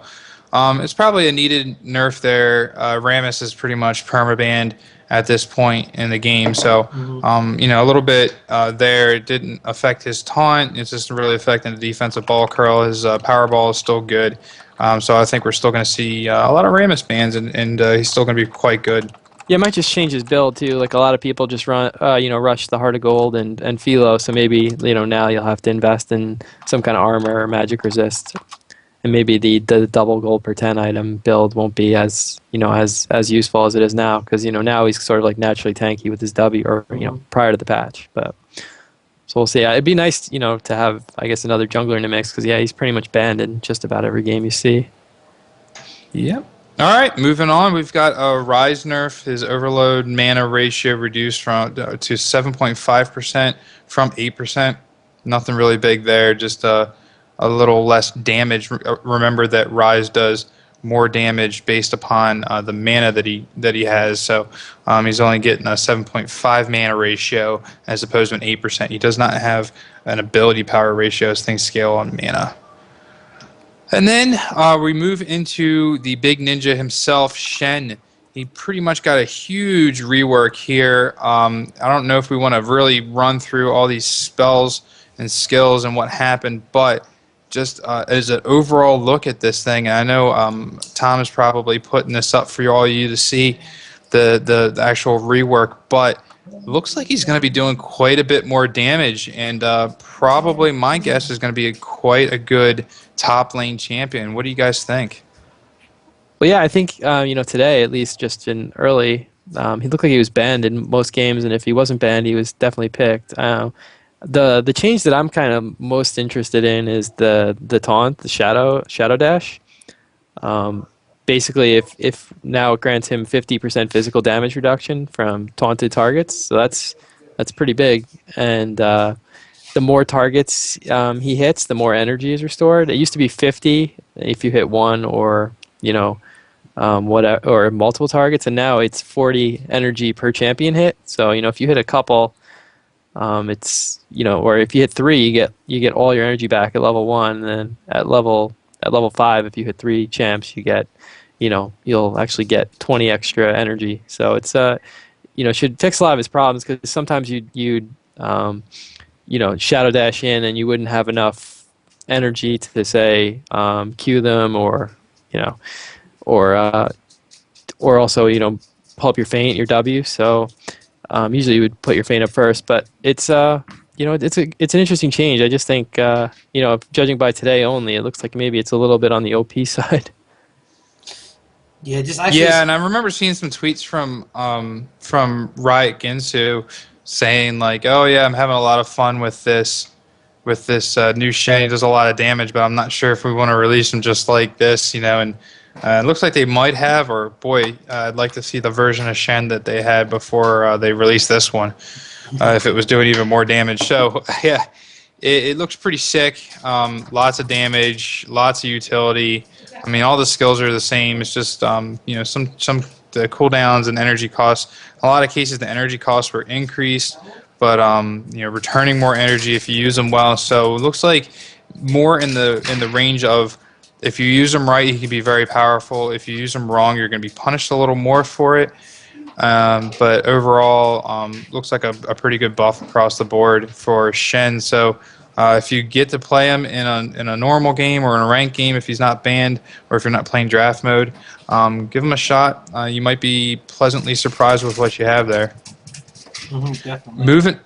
it's probably a needed nerf there. Rammus is pretty much permabanned at this point in the game, so a little bit there. It didn't affect his taunt. It's just really affecting the defensive ball curl. His power ball is still good. So I think we're still going to see a lot of Rammus bans, and he's still going to be quite good. Yeah, it might just change his build too. Like a lot of people just rush the Heart of Gold and Philo. So maybe now you'll have to invest in some kind of armor or magic resist, and maybe the double gold per 10 item build won't be as as useful as it is now, because now he's sort of like naturally tanky with his W or prior to the patch. But so we'll see. It'd be nice to have another jungler in the mix, because he's pretty much banned in just about every game you see. Yep. All right, moving on. We've got a Rise nerf. His overload mana ratio reduced to 7.5% from 8%. Nothing really big there. Just a little less damage. Remember that Rise does more damage based upon the mana that he has. So he's only getting a 7.5 mana ratio as opposed to an 8%. He does not have an ability power ratio as things scale on mana. And then we move into the big ninja himself, Shen. He pretty much got a huge rework here. I don't know if we want to really run through all these spells and skills and what happened, but just as an overall look at this thing, and I know Tom is probably putting this up for all you to see, the actual rework, but looks like he's going to be doing quite a bit more damage, and probably my guess is going to be quite a good top lane champion. What do you guys think? Well, yeah, I think today, at least just in early, he looked like he was banned in most games, and if he wasn't banned, he was definitely picked. The change that I'm kind of most interested in is the taunt, the shadow dash. Um, Basically, if now it grants him 50% physical damage reduction from taunted targets, so that's pretty big. And the more targets he hits, the more energy is restored. It used to be 50 if you hit one or or multiple targets, and now it's 40 energy per champion hit. So if you hit a couple, it's or if you hit three, you get all your energy back at level 1, and then at level 5, if you hit 3 champs, you get you'll actually get 20 extra energy. So it's should fix a lot of his problems, because sometimes you'd shadow dash in and you wouldn't have enough energy to say Q them, or you know or also pull up your feint, your W. So usually you would put your feint up first, but it's it's an interesting change. I just think judging by today only, it looks like maybe it's a little bit on the OP side. Yeah, just actually. Yeah, and I remember seeing some tweets from Riot Ginsu saying like, "Oh yeah, I'm having a lot of fun with this new Shen. He does a lot of damage, but I'm not sure if we want to release him just like this, And it looks like they might have, or boy, I'd like to see the version of Shen that they had before they released this one, if it was doing even more damage. So yeah, it looks pretty sick. Lots of damage, lots of utility. I mean, all the skills are the same. It's just some the cooldowns and energy costs. In a lot of cases, the energy costs were increased, but returning more energy if you use them well. So it looks like more in the range of, if you use them right, he can be very powerful. If you use them wrong, you're going to be punished a little more for it. But overall, looks like a pretty good buff across the board for Shen. So if you get to play him in a normal game or in a ranked game, if he's not banned or if you're not playing draft mode, give him a shot. You might be pleasantly surprised with what you have there. Definitely.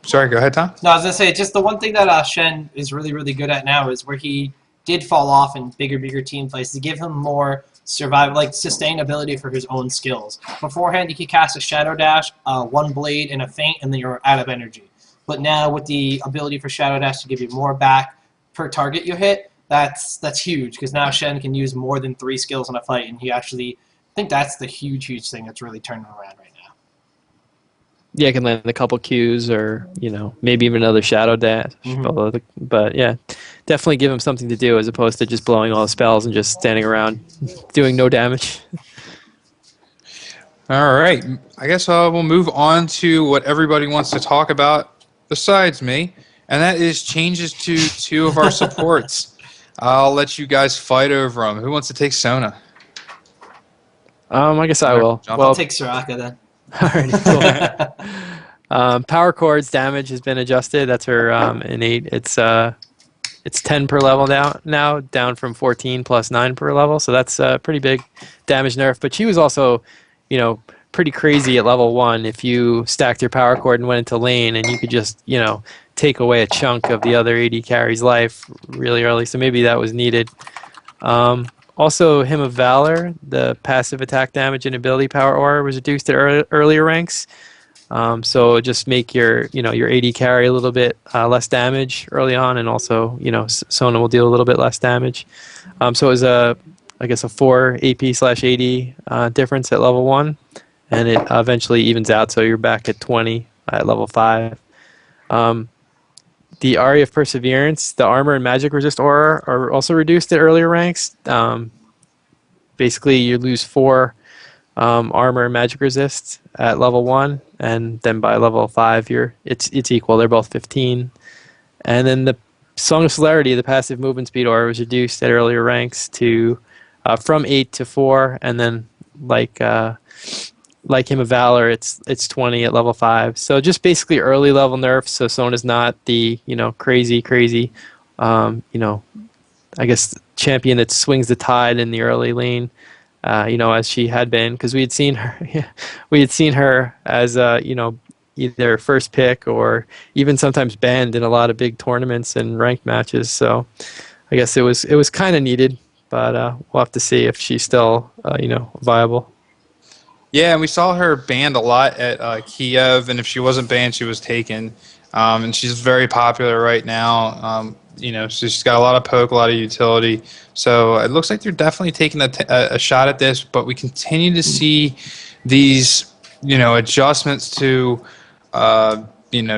Sorry, go ahead, Tom. No, I was gonna say, just the one thing that Shen is really, really good at now is where he did fall off in bigger team plays, to give him more sustainability for his own skills. Beforehand, you could cast a Shadow Dash, one blade, and a feint, and then you're out of energy. But now with the ability for Shadow Dash to give you more back per target you hit, that's huge, because now Shen can use more than 3 skills in a fight, and I think that's the huge thing that's really turning around right now. Yeah, I can land a couple Qs, or maybe even another Shadow Dash. But yeah, definitely give him something to do, as opposed to just blowing all the spells and just standing around doing no damage. All right, I guess we'll move on to what everybody wants to talk about besides me, and that is changes to 2 of our supports. I'll let you guys fight over them. Who wants to take Sona? I guess I will. I'll take Soraka then. Alrighty, cool. Power Chord's damage has been adjusted. That's her innate. It's 10 per level now, down from 14 plus 9 per level. So that's a pretty big damage nerf. But she was also, pretty crazy at level 1 if you stacked your Power Chord and went into lane, and you could just, take away a chunk of the other AD carry's life really early. So maybe that was needed. Also, Hymn of Valor, the passive attack damage and ability power aura was reduced at earlier ranks. So just make your AD carry a little bit less damage early on, and also Sona will deal a little bit less damage. So it was a 4 AP/AD difference at level 1, and it eventually evens out. So you're back at 20 at level 5. The Aria of Perseverance, the armor and magic resist aura are also reduced at earlier ranks. Basically, you lose 4 armor and magic resist at level 1, and then by level 5, it's equal. They're both 15. And then the Song of Celerity, the passive movement speed aura, was reduced at earlier ranks to from 8 to 4, and then like Hymn of Valor, it's 20 at level 5. So just basically early level nerfs. So Sona's not the crazy I guess champion that swings the tide in the early lane, as she had been, because we had seen her as either first pick or even sometimes banned in a lot of big tournaments and ranked matches. So I guess it was kind of needed, but we'll have to see if she's still viable. Yeah, and we saw her banned a lot at Kiev, and if she wasn't banned, she was taken. and she's very popular right now. So she's got a lot of poke, a lot of utility. So it looks like they're definitely taking a shot at this, but we continue to see these, adjustments to,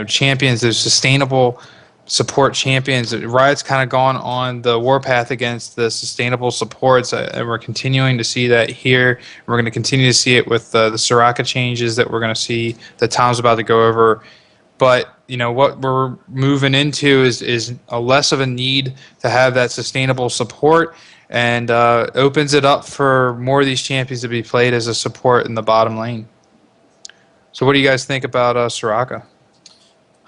champions. There's sustainable support champions. Riot's kind of gone on the warpath against the sustainable supports, and we're continuing to see that here. We're going to continue to see it with the Soraka changes that we're going to see that Tom's about to go over. But what we're moving into is a less of a need to have that sustainable support, and opens it up for more of these champions to be played as a support in the bottom lane. So what do you guys think about Soraka?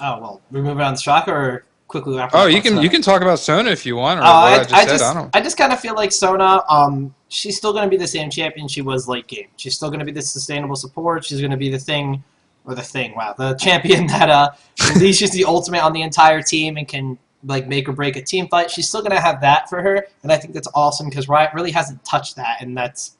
Oh, well, we're moving on to Soraka, or quickly wrap Oh, up you can talk about Sona if you want, or what I just said. I just kind of feel like Sona, she's still going to be the same champion she was late game. She's still going to be the sustainable support. She's going to be the champion that unleashes the ultimate on the entire team and can make or break a team fight. She's still going to have that for her, and I think that's awesome because Riot really hasn't touched that, and that's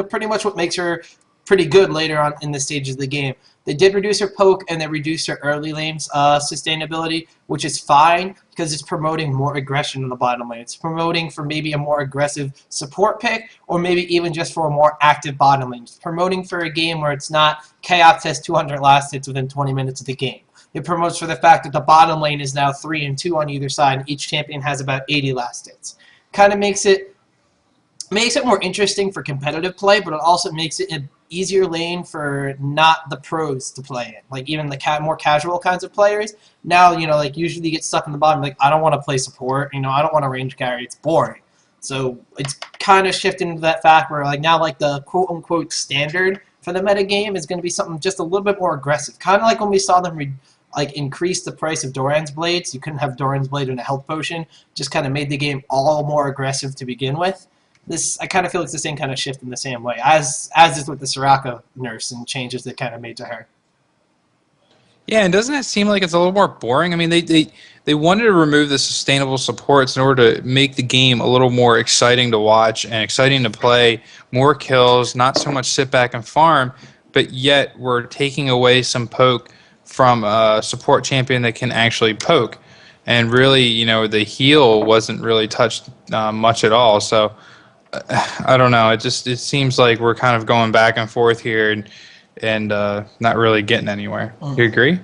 pretty much what makes her pretty good later on in the stages of the game. They did reduce her poke and they reduced her early lane's sustainability, which is fine because it's promoting more aggression in the bottom lane. It's promoting for maybe a more aggressive support pick, or maybe even just for a more active bottom lane. It's promoting for a game where it's not Chaos has 200 last hits within 20 minutes of the game. It promotes for the fact that the bottom lane is now 3-2 on either side, and each champion has about 80 last hits. Kind of makes it more interesting for competitive play, but it also makes it an easier lane for not the pros to play in. Even the more casual kinds of players now, usually you get stuck in the bottom. I don't want to play support. I don't want to range carry. It's boring. So it's kind of shifting into that fact where now the quote unquote standard for the meta game is going to be something just a little bit more aggressive. Kind of like when we saw them increase the price of Doran's blades. You couldn't have Doran's blade in a health potion. Just kind of made the game all more aggressive to begin with. I kind of feel it's the same kind of shift in the same way, as is with the Soraka nurse and changes they kind of made to her. Yeah, and doesn't it seem like it's a little more boring? I mean, they wanted to remove the sustainable supports in order to make the game a little more exciting to watch and exciting to play, more kills, not so much sit back and farm, but yet we're taking away some poke from a support champion that can actually poke. And really, the heal wasn't really touched much at all, so I don't know. It seems like we're kind of going back and forth here and not really getting anywhere. You agree?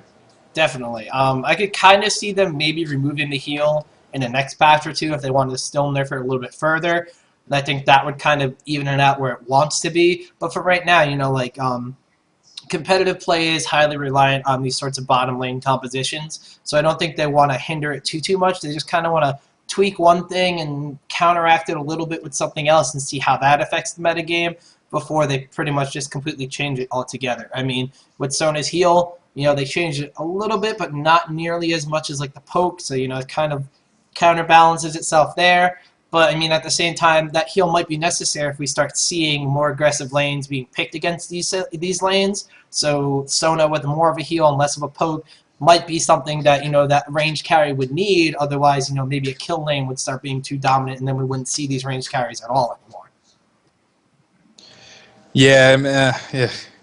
Definitely. I could kind of see them maybe removing the heal in the next patch or two if they wanted to still nerf it a little bit further. And I think that would kind of even it out where it wants to be. But for right now, competitive play is highly reliant on these sorts of bottom lane compositions. So I don't think they want to hinder it too much. They just kind of want to tweak one thing and counteract it a little bit with something else and see how that affects the metagame before they pretty much just completely change it altogether. I mean, with Sona's heal, they changed it a little bit, but not nearly as much as the poke, so it kind of counterbalances itself there. But I mean, at the same time, that heal might be necessary if we start seeing more aggressive lanes being picked against these lanes. So Sona with more of a heal and less of a poke might be something that that range carry would need. Otherwise, maybe a kill lane would start being too dominant, and then we wouldn't see these range carries at all anymore. Yeah.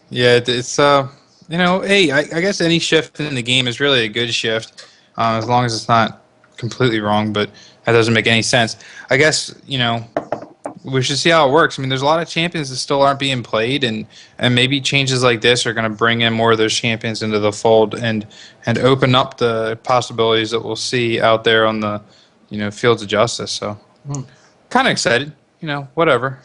It's hey, I guess any shift in the game is really a good shift, as long as it's not completely wrong. But that doesn't make any sense. I guess we should see how it works. I mean, there's a lot of champions that still aren't being played, and maybe changes like this are going to bring in more of those champions into the fold and open up the possibilities that we'll see out there on the fields of justice. So, kind of excited. Whatever.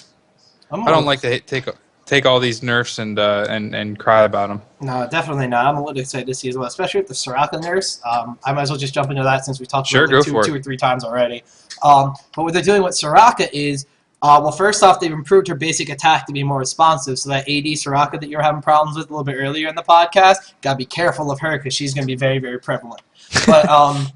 I don't like to take all these nerfs and cry about them. No, definitely not. I'm a little excited to see as well, especially with the Soraka nurse. I might as well just jump into that since we talked about it two or three times already. But what they're doing with Soraka is, well, first off, they've improved her basic attack to be more responsive, so that AD Soraka that you were having problems with a little bit earlier in the podcast, got to be careful of her because she's going to be very, very prevalent. But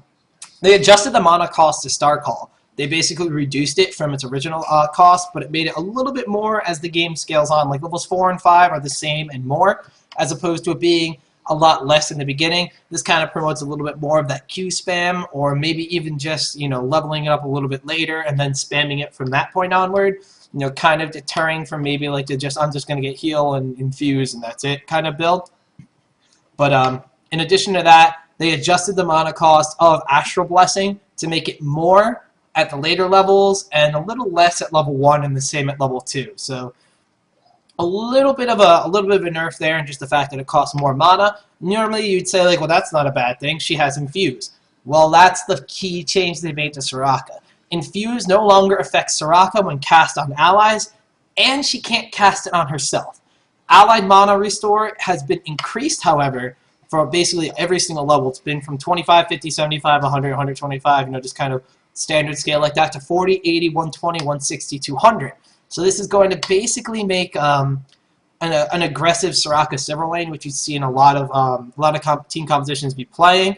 they adjusted the mana cost to Star Call. They basically reduced it from its original cost, but it made it a little bit more as the game scales on. Levels 4 and 5 are the same and more, as opposed to it being a lot less in the beginning. This kind of promotes a little bit more of that Q spam, or maybe even just leveling it up a little bit later and then spamming it from that point onward. Kind of deterring from maybe I'm just going to get heal and infuse and that's it kind of build. But in addition to that, they adjusted the mana cost of Astral Blessing to make it more at the later levels and a little less at level 1 and the same at level 2. So a little bit of a nerf there, and just the fact that it costs more mana. Normally you'd say like, well, that's not a bad thing. She has Infuse. Well, that's the key change they made to Soraka. Infuse no longer affects Soraka when cast on allies, and she can't cast it on herself. Allied mana restore has been increased, however, for basically every single level. It's been from 25, 50, 75, 100, 125, just kind of standard scale like that, to 40, 80, 120, 160, 200. So this is going to basically make an aggressive Soraka Sivir lane, which you see in a lot of team compositions be playing.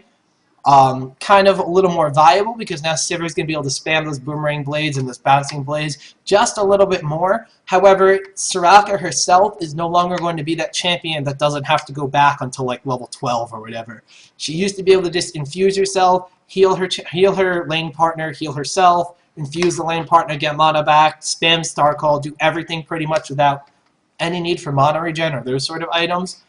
Kind of a little more viable, because now Sivir is going to be able to spam those boomerang blades and those bouncing blades just a little bit more. However, Soraka herself is no longer going to be that champion that doesn't have to go back until like level 12 or whatever. She used to be able to just infuse herself, heal her lane partner, heal herself, infuse the lane partner, get mana back, spam Star Call, do everything pretty much without any need for mana regen or those sort of items.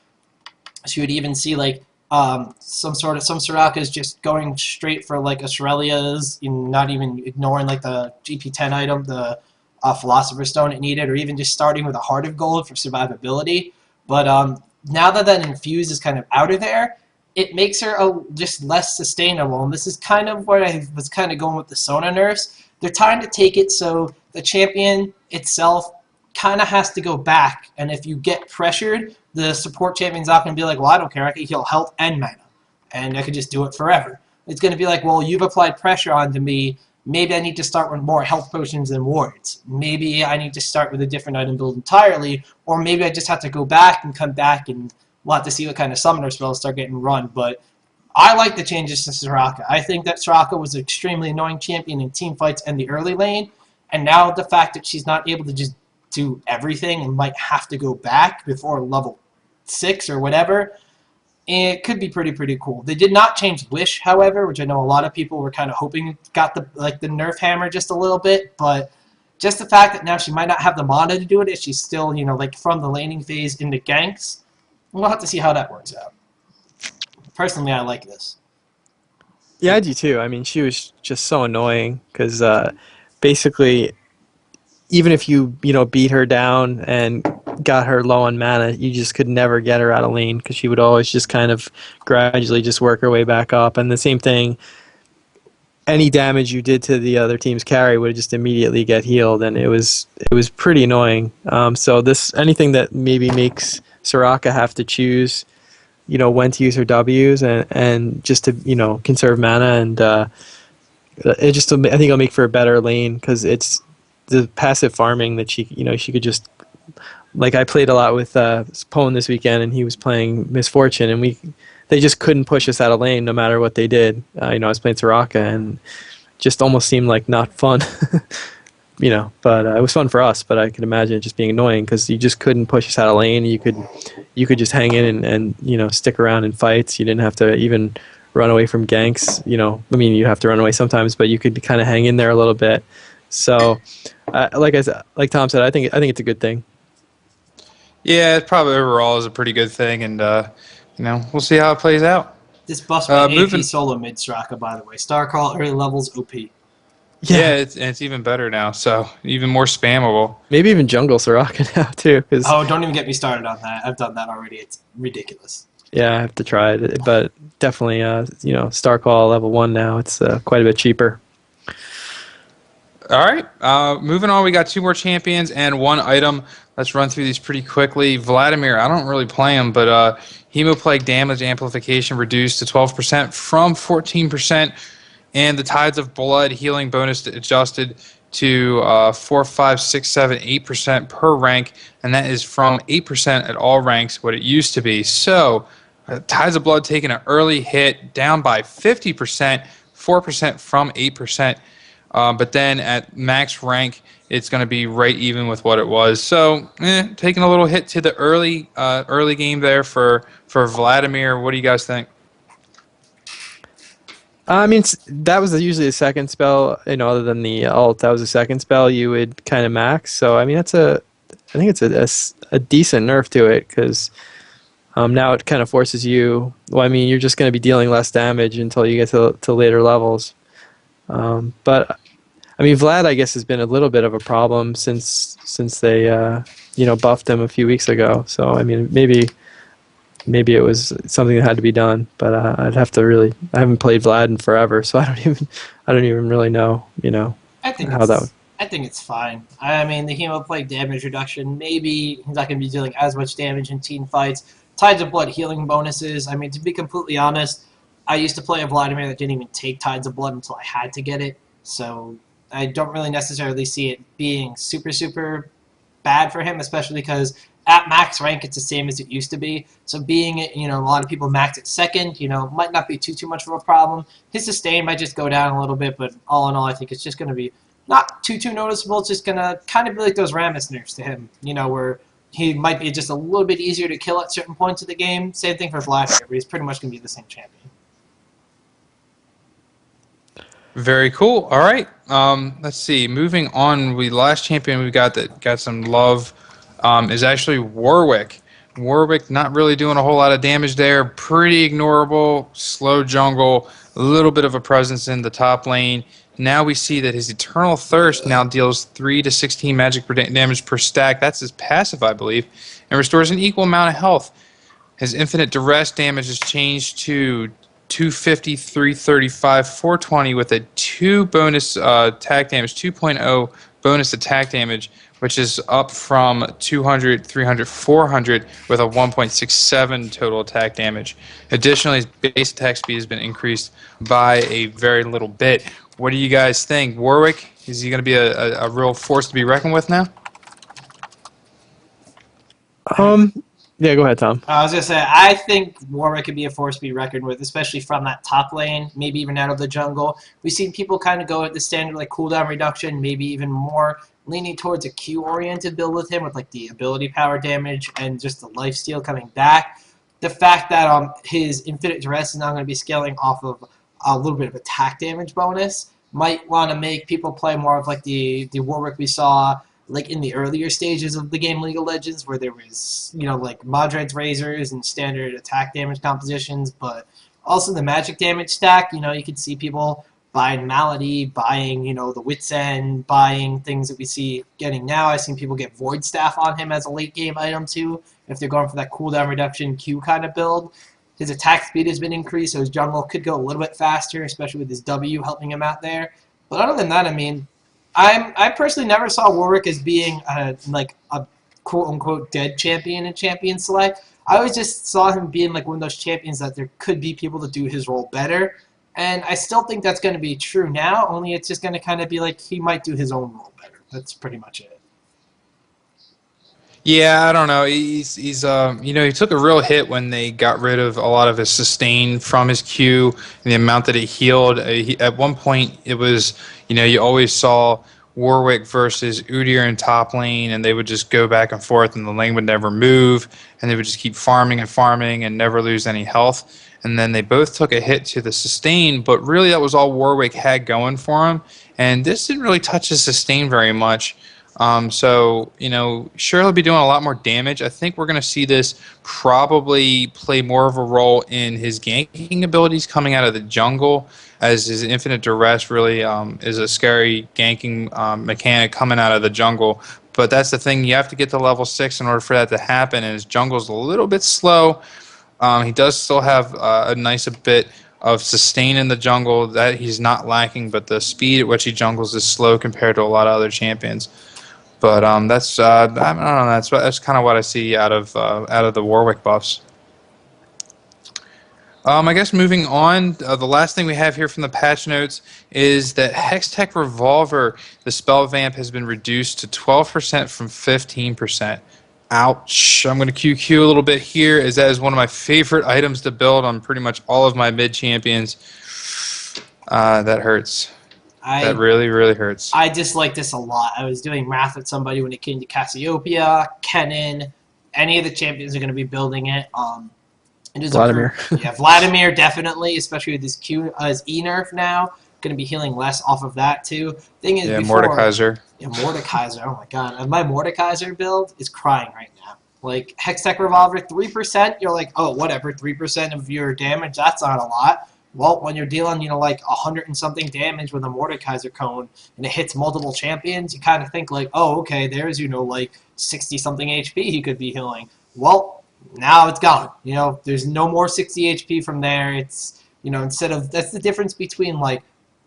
So you would even see like some Sorakas just going straight for like a Shurelya's, not even ignoring like the GP10 item, the Philosopher's Stone it needed, or even just starting with a Heart of Gold for survivability. But now that Infuse is kind of out of there, it makes her just less sustainable. And this is kind of where I was kind of going with the Sona nerfs. They're trying to take it so the champion itself kind of has to go back, and if you get pressured, the support champion's not going to be like, well, I don't care, I can heal health and mana, and I can just do it forever. It's going to be like, well, you've applied pressure onto me, maybe I need to start with more health potions and wards. Maybe I need to start with a different item build entirely, or maybe I just have to go back and come back, and we'll have to see what kind of summoner spells start getting run. But I like the changes to Soraka. I think that Soraka was an extremely annoying champion in team fights and the early lane, and now the fact that she's not able to just do everything and might have to go back before level 6 or whatever, it could be pretty cool. They did not change Wish, however, which I know a lot of people were kind of hoping got the nerf hammer just a little bit, but just the fact that now she might not have the mana to do it if she's still, like from the laning phase into ganks, we'll have to see how that works out. Personally, I like this. Yeah, I do too. I mean, she was just so annoying because basically, even if you beat her down and got her low on mana, you just could never get her out of lane because she would always just kind of gradually just work her way back up. And the same thing, any damage you did to the other team's carry would just immediately get healed, and it was pretty annoying. So anything that maybe makes Soraka have to choose, when to use her W's and just to conserve mana, and I think it'll make for a better lane because it's the passive farming that she could just, like, I played a lot with Pone this weekend, and he was playing Misfortune, and they just couldn't push us out of lane no matter what they did. I was playing Soraka, and just almost seemed like not fun, but it was fun for us. But I could imagine it just being annoying because you just couldn't push us out of lane. You could just hang in and stick around in fights. You didn't have to even run away from ganks. I mean, you have to run away sometimes, but you could kind of hang in there a little bit. So, like Tom said, I think it's a good thing. Yeah, it probably overall is a pretty good thing, and we'll see how it plays out. This buffs my AP solo mid Soraka, by the way. Star Call early levels OP. Yeah, it's even better now, so even more spammable. Maybe even jungle Soraka now too. Oh, don't even get me started on that. I've done that already. It's ridiculous. Yeah, I have to try it, but definitely, Star Call level 1 now. It's quite a bit cheaper. All right, moving on. We got 2 more champions and 1 item. Let's run through these pretty quickly. Vladimir, I don't really play him, but Hemoplague damage amplification reduced to 12% from 14%, and the Tides of Blood healing bonus adjusted to 4, 5, 6, 7, 8% per rank, and that is from 8% at all ranks, what it used to be. So, Tides of Blood taking an early hit, down by 50%, 4% from 8%. But then at max rank, it's going to be right even with what it was. So, taking a little hit to the early game there for Vladimir. What do you guys think? I mean, that was usually the second spell, other than the ult. That was the second spell you would kind of max. So, I mean, I think it's a decent nerf to it because, Now it kind of forces you. Well, I mean, you're just going to be dealing less damage until you get to later levels. But I mean, Vlad, I guess, has been a little bit of a problem since they buffed him a few weeks ago. So I mean, maybe it was something that had to be done. But I'd have to really. I haven't played Vlad in forever, so I don't even really know. I think how that. I think it's fine. I mean, the hemoplague damage reduction, maybe he's not going to be dealing as much damage in team fights. Tides of Blood healing bonuses. I mean, to be completely honest, I used to play a Vladimir that didn't even take Tides of Blood until I had to get it. So I don't really necessarily see it being super, super bad for him, especially because at max rank it's the same as it used to be. So being, a lot of people max at second, might not be too much of a problem. His sustain might just go down a little bit, but all in all, I think it's just going to be not too noticeable. It's just going to kind of be like those Rammus nerfs to him, where he might be just a little bit easier to kill at certain points of the game. Same thing for Vladimir, but he's pretty much going to be the same champion. Very cool. All right. Let's see. Moving on, the last champion we got that got some love is actually Warwick. Warwick not really doing a whole lot of damage there. Pretty ignorable. Slow jungle. A little bit of a presence in the top lane. Now we see that his Eternal Thirst now deals 3 to 16 magic damage per stack. That's his passive, I believe, and restores an equal amount of health. His Infinite Duress damage is changed to 250, 335, 420 with a 2 bonus attack damage, 2.0 bonus attack damage, which is up from 200, 300, 400 with a 1.67 total attack damage. Additionally, his base attack speed has been increased by a very little bit. What do you guys think? Warwick, is he going to be a real force to be reckoned with now? Yeah, go ahead, Tom. I was going to say, I think Warwick could be a force to be reckoned with, especially from that top lane, maybe even out of the jungle. We've seen people kind of go at the standard like cooldown reduction, maybe even more leaning towards a Q-oriented build with him, with like the ability power damage and just the lifesteal coming back. The fact that his Infinite Duress is now going to be scaling off of a little bit of attack damage bonus might want to make people play more of like the Warwick we saw like in the earlier stages of the game League of Legends, where there was, like Modred's Razors and standard attack damage compositions, but also the magic damage stack. You could see people buying Malady, buying, the Wit's End, buying things that we see getting now. I've seen people get Void Staff on him as a late game item too, if they're going for that cooldown reduction Q kind of build. His attack speed has been increased, so his jungle could go a little bit faster, especially with his W helping him out there. But other than that, I mean, I personally never saw Warwick as being a quote-unquote dead champion in Champion Select. I always just saw him being like one of those champions that there could be people to do his role better. And I still think that's going to be true now, only it's just going to kind of be like he might do his own role better. That's pretty much it. Yeah, I don't know. He took a real hit when they got rid of a lot of his sustain from his Q and the amount that it healed. At one point, it was, you always saw Warwick versus Udyr in top lane, and they would just go back and forth, and the lane would never move, and they would just keep farming and never lose any health. And then they both took a hit to the sustain, but really that was all Warwick had going for him. And this didn't really touch his sustain very much. Sure, he'll be doing a lot more damage. I think we're going to see this probably play more of a role in his ganking abilities coming out of the jungle, as his Infinite Duress really is a scary ganking mechanic coming out of the jungle. But that's the thing, you have to get to level 6 in order for that to happen, and his jungle's a little bit slow. He does still have a nice bit of sustain in the jungle that he's not lacking, but the speed at which he jungles is slow compared to a lot of other champions. But that's I don't know. That's kind of what I see out of the Warwick buffs. I guess moving on, the last thing we have here from the patch notes is that Hextech Revolver, the spell vamp, has been reduced to 12% from 15%. Ouch. I'm going to QQ a little bit here, as that is one of my favorite items to build on pretty much all of my mid champions. That hurts. That really, really hurts. I dislike this a lot. I was doing math with somebody when it came to Cassiopeia, Kennen, any of the champions are going to be building it. Vladimir. Vladimir definitely, especially with his E nerf now. Going to be healing less off of that too. Thing is, Mordekaiser. Yeah, Mordekaiser. Oh my god, my Mordekaiser build is crying right now. Like Hextech Revolver, 3%, you're like, oh, whatever, 3% of your damage, that's not a lot. Well, when you're dealing, like 100 and something damage with a Mordekaiser Cone and it hits multiple champions, you kind of think like, oh, okay, there's, like 60 something HP he could be healing. Well, now it's gone. There's no more 60 HP from there. It's, instead of, that's the difference between like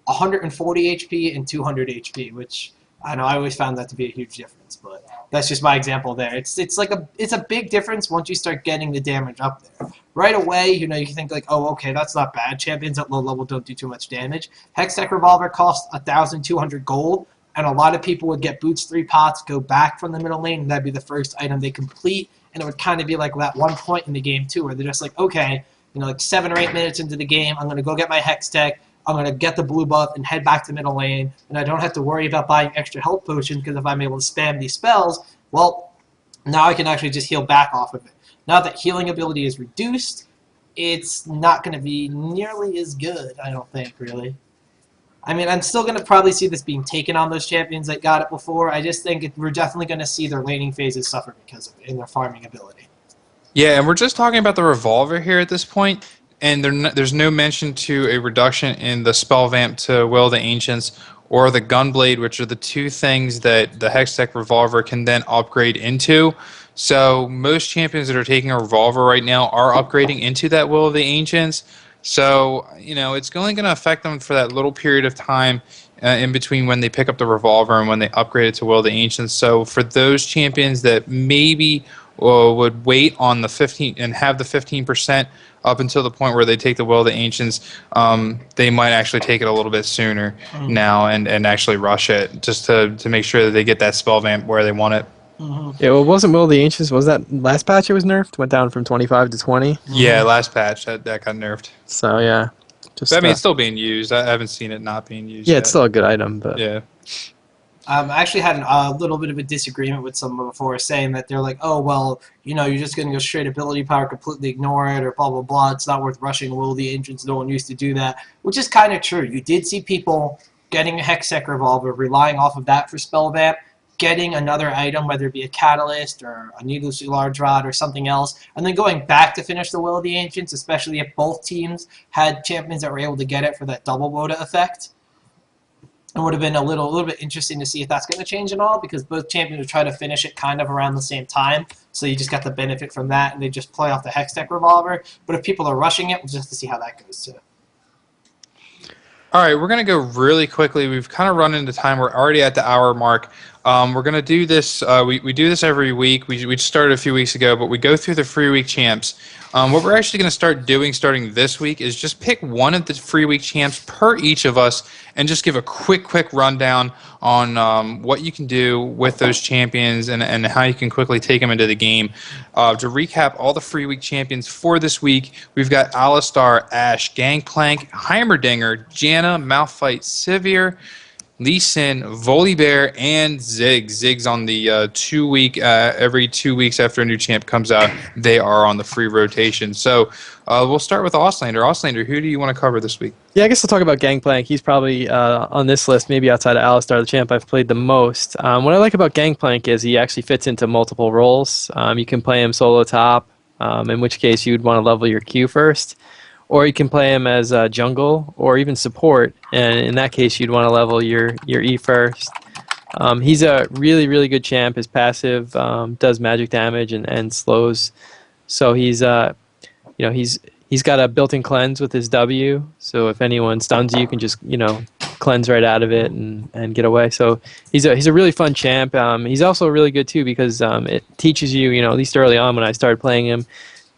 140 HP and 200 HP, which I know I always found that to be a huge difference, but that's just my example there. It's a big difference once you start getting the damage up there. Right away, you think like, oh, okay, that's not bad. Champions at low level don't do too much damage. Hextech Revolver costs 1,200 gold, and a lot of people would get boots 3 pots, go back from the middle lane, and that'd be the first item they complete, and it would kind of be like that one point in the game too, where they're just like, okay, like 7 or 8 minutes into the game, I'm going to go get my Hextech, I'm going to get the blue buff and head back to middle lane, and I don't have to worry about buying extra health potions because if I'm able to spam these spells, well, now I can actually just heal back off of it. Now that healing ability is reduced, it's not going to be nearly as good, I don't think, really. I mean, I'm still going to probably see this being taken on those champions that got it before. I just think we're definitely going to see their laning phases suffer because of it in their farming ability. Yeah, and we're just talking about the Revolver here at this point, and there's no mention to a reduction in the Spell Vamp to Will of the Ancients or the Gunblade, which are the two things that the Hextech Revolver can then upgrade into. So most champions that are taking a Revolver right now are upgrading into that Will of the Ancients. So, it's only going to affect them for that little period of time in between when they pick up the Revolver and when they upgrade it to Will of the Ancients. So for those champions that maybe would wait on the 15 and have the 15% up until the point where they take the Will of the Ancients, they might actually take it a little bit sooner now and actually rush it just to make sure that they get that Spell Vamp where they want it. Yeah, well, wasn't Will of the Ancients, was that last patch it was nerfed? Went down from 25 to 20? Yeah, last patch that got nerfed. So, yeah. But, I mean, it's still being used. I haven't seen it not being used Yeah, yet. it's still a good item, but... Yeah. I actually had a little bit of a disagreement with someone before saying that they're like, oh, well, you're just going to go straight ability power, completely ignore it, or blah, blah, blah. It's not worth rushing Will of the Ancients. No one used to do that, which is kind of true. You did see people getting a Hextech Revolver, relying off of that for Spell Vamp, getting another item, whether it be a Catalyst or a Needlessly Large Rod or something else, and then going back to finish the Will of the Ancients, especially if both teams had champions that were able to get it for that double Woda effect. It would have been a little bit interesting to see if that's going to change at all, because both champions would try to finish it kind of around the same time, so you just got the benefit from that, and they just play off the Hextech Revolver. But if people are rushing it, we'll just have to see how that goes too. All right, we're going to go really quickly. We've kind of run into time. We're already at the hour mark. We're going to do this. We do this every week. We started a few weeks ago, but we go through the free week champs. What we're actually going to start doing starting this week is just pick one of the free week champs per each of us and just give a quick rundown on what you can do with those champions and how you can quickly take them into the game. To recap all the free week champions for this week, we've got Alistar, Ashe, Gangplank, Heimerdinger, Janna, Malphite, Sivir, Lee Sin, Volibear, and Ziggs. Ziggs on the 2 week, every 2 weeks after a new champ comes out, they are on the free rotation. So we'll start with Auslander. Auslander, who do you want to cover this week? Yeah, I guess I'll talk about Gangplank. He's probably on this list, maybe outside of Alistar, the champ I've played the most. What I like about Gangplank is he actually fits into multiple roles. You can play him solo top, in which case you'd want to level your Q first. Or you can play him as jungle or even support, and in that case you'd want to level your E first. He's a really good champ. His passive does magic damage and slows. So he's he's got a built-in cleanse with his W. So if anyone stuns you, you can just cleanse right out of it and get away. So he's a really fun champ. He's also really good too because it teaches you, at least early on when I started playing him,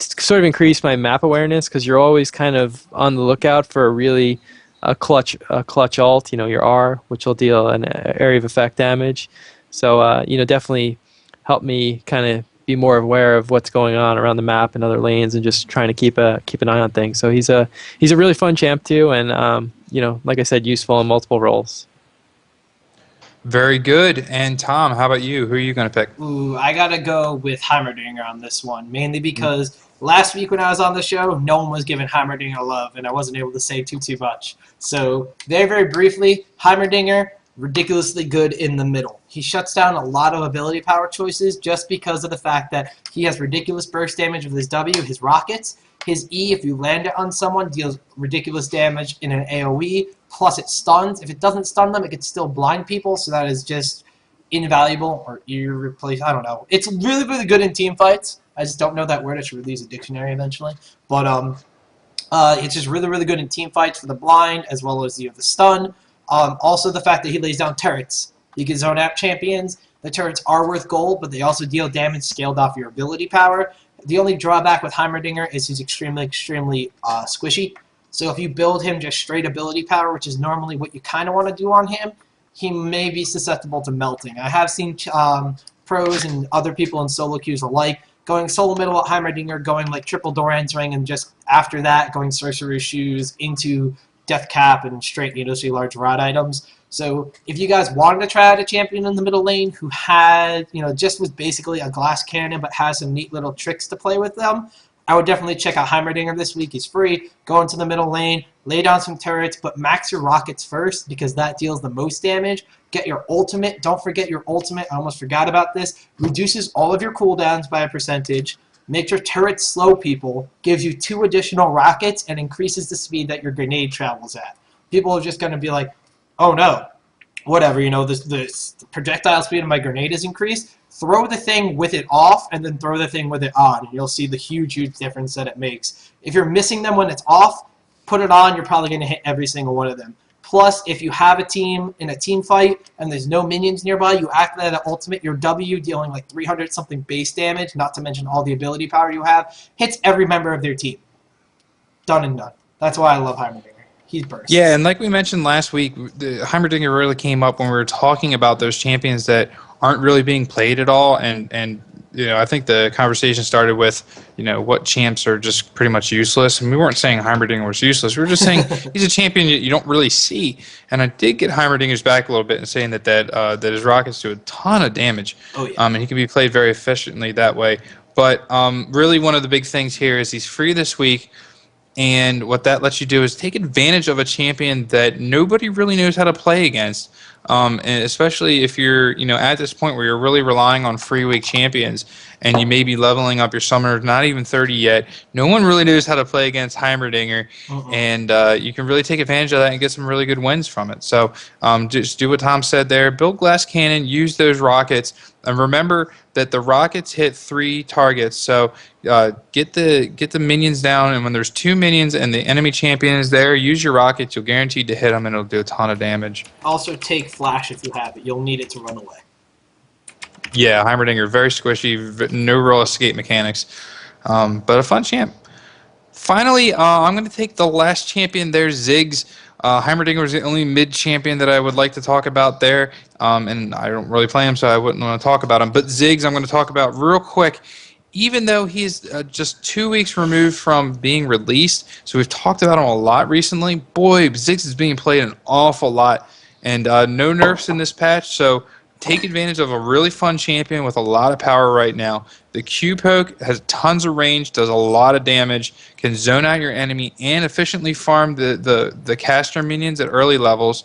sort of increased my map awareness because you're always kind of on the lookout for a clutch alt, your R, which will deal an area of effect damage. So definitely helped me kind of be more aware of what's going on around the map and other lanes and just trying to keep an eye on things. So he's a really fun champ too, and like I said, useful in multiple roles. Very good. And Tom, how about you? Who are you going to pick? Ooh, I gotta go with Heimerdinger on this one, mainly because last week when I was on the show, no one was giving Heimerdinger love, and I wasn't able to say too much. So very briefly, Heimerdinger, ridiculously good in the middle. He shuts down a lot of ability power choices just because of the fact that he has ridiculous burst damage with his W, his rockets. His E, if you land it on someone, deals ridiculous damage in an AoE, plus it stuns. If it doesn't stun them, it can still blind people, so that is just invaluable or irreplaceable. I don't know. It's really, really good in team fights. I just don't know that word. I should release a dictionary eventually. But it's just really, really good in team fights for the blind as well as the stun. Also, the fact that he lays down turrets. You can zone out champions. The turrets are worth gold, but they also deal damage scaled off your ability power. The only drawback with Heimerdinger is he's extremely, extremely squishy. So if you build him just straight ability power, which is normally what you kind of want to do on him, he may be susceptible to melting. I have seen pros and other people in solo queues alike going solo middle at Heimerdinger, going like triple Doran's Ring, and just after that going Sorcerer's Shoes into Death Cap and straight needlessly large rod items. So if you guys wanted to try out a champion in the middle lane who had, just was basically a glass cannon but has some neat little tricks to play with them, I would definitely check out Heimerdinger this week. He's free. Go into the middle lane, lay down some turrets, but max your rockets first because that deals the most damage. Get your ultimate. Don't forget your ultimate. I almost forgot about this. Reduces all of your cooldowns by a percentage. Makes your turrets slow people. Gives you 2 additional rockets and increases the speed that your grenade travels at. People are just going to be like, oh no, whatever, the projectile speed of my grenade is increased. Throw the thing with it off and then throw the thing with it on, and you'll see the huge, huge difference that it makes. If you're missing them when it's off, put it on, you're probably going to hit every single one of them. Plus, if you have a team in a team fight and there's no minions nearby, you activate an ultimate, your W dealing like 300-something base damage, not to mention all the ability power you have, hits every member of their team. Done and done. That's why I love Heimerdinger. He's burst. Yeah, and like we mentioned last week, the Heimerdinger really came up when we were talking about those champions that aren't really being played at all, and I think the conversation started with what champs are just pretty much useless, and we weren't saying Heimerdinger was useless. We were just saying he's a champion you don't really see, and I did get Heimerdinger's back a little bit in saying that his rockets do a ton of damage, and he can be played very efficiently that way. But really, one of the big things here is he's free this week. And what that lets you do is take advantage of a champion that nobody really knows how to play against. And especially if you're, at this point where you're really relying on free week champions and you may be leveling up your summoner, not even 30 yet. No one really knows how to play against Heimerdinger. And you can really take advantage of that and get some really good wins from it. So just do what Tom said there. Build glass cannon, use those rockets. And remember that the rockets hit 3 targets. So get the minions down, and when there's 2 minions and the enemy champion is there, use your rockets. You'll guaranteed to hit them, and it'll do a ton of damage. Also take flash if you have it. You'll need it to run away. Yeah, Heimerdinger, very squishy, no real escape mechanics, but a fun champ. Finally, I'm going to take the last champion there, Ziggs. Heimerdinger was the only mid-champion that I would like to talk about there, and I don't really play him, so I wouldn't want to talk about him. But Ziggs I'm going to talk about real quick, even though he's just 2 weeks removed from being released, so we've talked about him a lot recently. Boy, Ziggs is being played an awful lot, and no nerfs in this patch, so take advantage of a really fun champion with a lot of power right now. The Q poke has tons of range, does a lot of damage, can zone out your enemy, and efficiently farm the caster minions at early levels.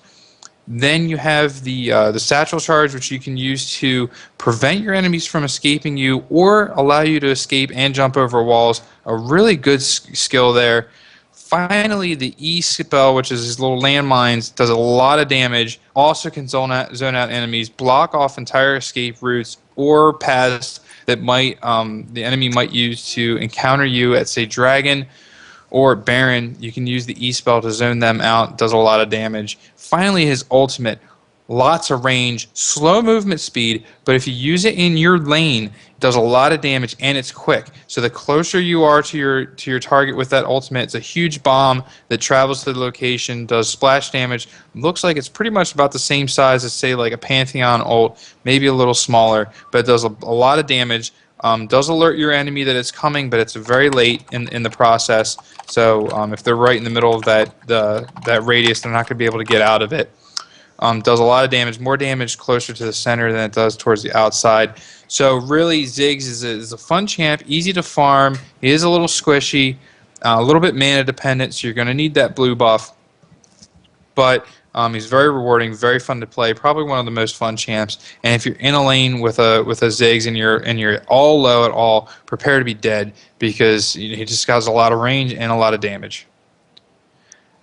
Then you have the satchel charge, which you can use to prevent your enemies from escaping you or allow you to escape and jump over walls. A really good skill there. Finally, the E spell, which is his little landmines, does a lot of damage. Also can zone out enemies, block off entire escape routes or paths that the enemy might use to encounter you at, say, Dragon or Baron. You can use the E spell to zone them out. Does a lot of damage. Finally, his ultimate. Lots of range, slow movement speed, but if you use it in your lane, it does a lot of damage and it's quick. So the closer you are to your target with that ultimate, it's a huge bomb that travels to the location, does splash damage. Looks like it's pretty much about the same size as, say, like a Pantheon ult, maybe a little smaller, but it does a lot of damage. Does alert your enemy that it's coming, but it's very late in the process. So if they're right in the middle of that radius, they're not going to be able to get out of it. Does a lot of damage, more damage closer to the center than it does towards the outside. So really, Ziggs is a fun champ, easy to farm. He is a little squishy, a little bit mana dependent, so you're going to need that blue buff. But He's very rewarding, very fun to play. Probably one of the most fun champs. And if you're in a lane with a Ziggs and you're all low at all, prepare to be dead because he just has a lot of range and a lot of damage.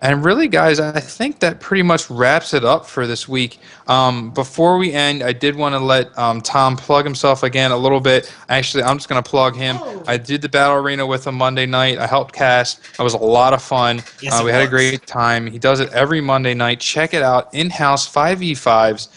And really, guys, I think that pretty much wraps it up for this week. Before we end, I did want to let Tom plug himself again a little bit. Actually, I'm just going to plug him. I did the Battle Arena with him Monday night. I helped cast. It was a lot of fun. Yes, we had a great time. He does it every Monday night. Check it out. In-house 5v5s.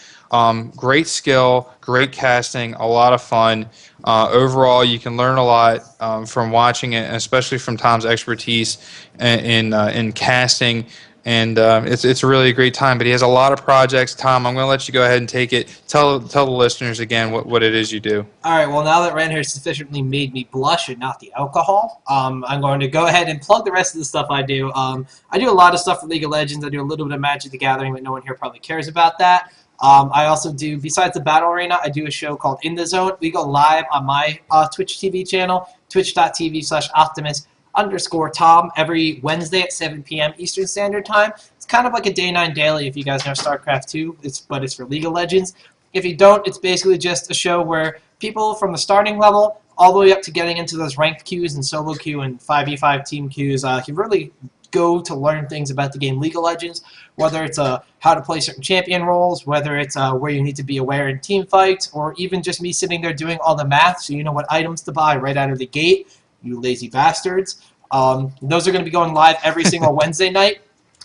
Great skill, great casting, a lot of fun. Overall, you can learn a lot from watching it, and especially from Tom's expertise in casting. And it's really a great time. But he has a lot of projects. Tom, I'm going to let you go ahead and take it. Tell the listeners again what it is you do. All right. Well, now that Ranhert sufficiently made me blush and not the alcohol, I'm going to go ahead and plug the rest of the stuff I do. I do a lot of stuff for League of Legends. I do a little bit of Magic the Gathering, but no one here probably cares about that. I also do, besides the Battle Arena, I do a show called In the Zone. We go live on my Twitch TV channel, twitch.tv/Optimus_Tom, every Wednesday at 7 p.m. Eastern Standard Time. It's kind of like a Day 9 Daily if you guys know StarCraft 2, but it's for League of Legends. If you don't, it's basically just a show where people from the starting level all the way up to getting into those ranked queues and solo queue and 5v5 team queues can really go to learn things about the game League of Legends, whether it's how to play certain champion roles, whether it's where you need to be aware in team fights, or even just me sitting there doing all the math so you know what items to buy right out of the gate, you lazy bastards. Those are going to be going live every single Wednesday night,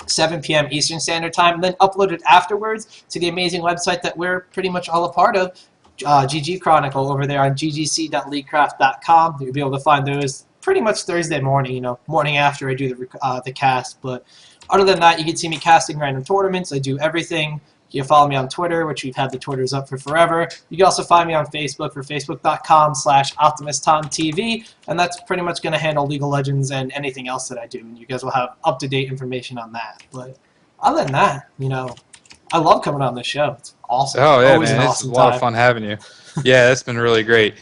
7 p.m. Eastern Standard Time, and then uploaded afterwards to the amazing website that we're pretty much all a part of, GG Chronicle, over there on ggc.leaguecraft.com. You'll be able to find those pretty much Thursday morning, morning after I do the cast. But other than that, you can see me casting random tournaments. I do everything. You can follow me on Twitter, which we've had the Twitters up for forever. You can also find me on Facebook for facebook.com/OptimusTomTV, and that's pretty much going to handle League of Legends and anything else that I do, and you guys will have up-to-date information on that. But other than that, I love coming on this show. It's awesome. Oh, yeah, Always man. an It's awesome a lot time. of fun having you. Yeah, that's been really great.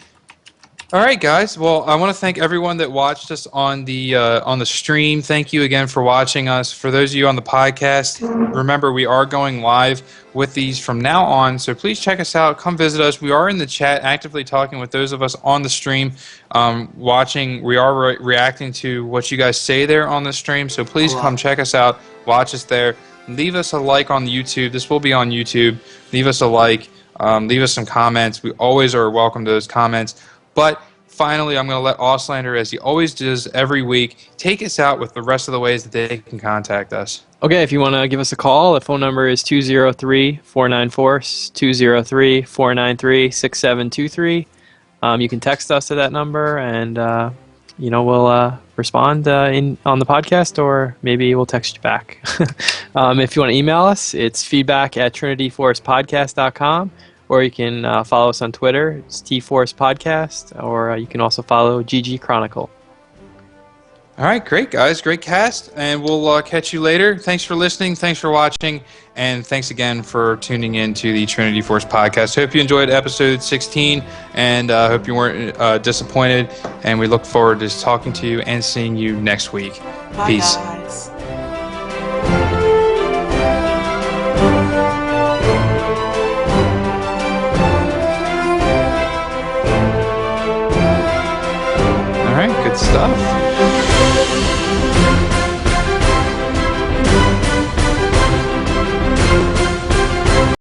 All right, guys. Well, I want to thank everyone that watched us on the stream. Thank you again for watching us. For those of you on the podcast, remember we are going live with these from now on, so please check us out. Come visit us. We are in the chat actively talking with those of us on the stream watching. We are reacting to what you guys say there on the stream, so please come check us out. Watch us there. Leave us a like on YouTube. This will be on YouTube. Leave us a like. Leave us some comments. We always are welcome to those comments. But finally, I'm going to let Auslander, as he always does every week, take us out with the rest of the ways that they can contact us. Okay, if you want to give us a call, the phone number is 203-494-203-493-6723. You can text us to that number, and we'll respond on the podcast, or maybe we'll text you back. If you want to email us, it's feedback@trinityforcepodcast.com. Or you can follow us on Twitter. It's TForce Podcast. Or you can also follow GG Chronicle. All right, great, guys. Great cast. And we'll catch you later. Thanks for listening. Thanks for watching. And thanks again for tuning in to the Trinity Force Podcast. Hope you enjoyed episode 16. And hope you weren't disappointed. And we look forward to talking to you and seeing you next week. Bye, Peace. guys. All right, good stuff.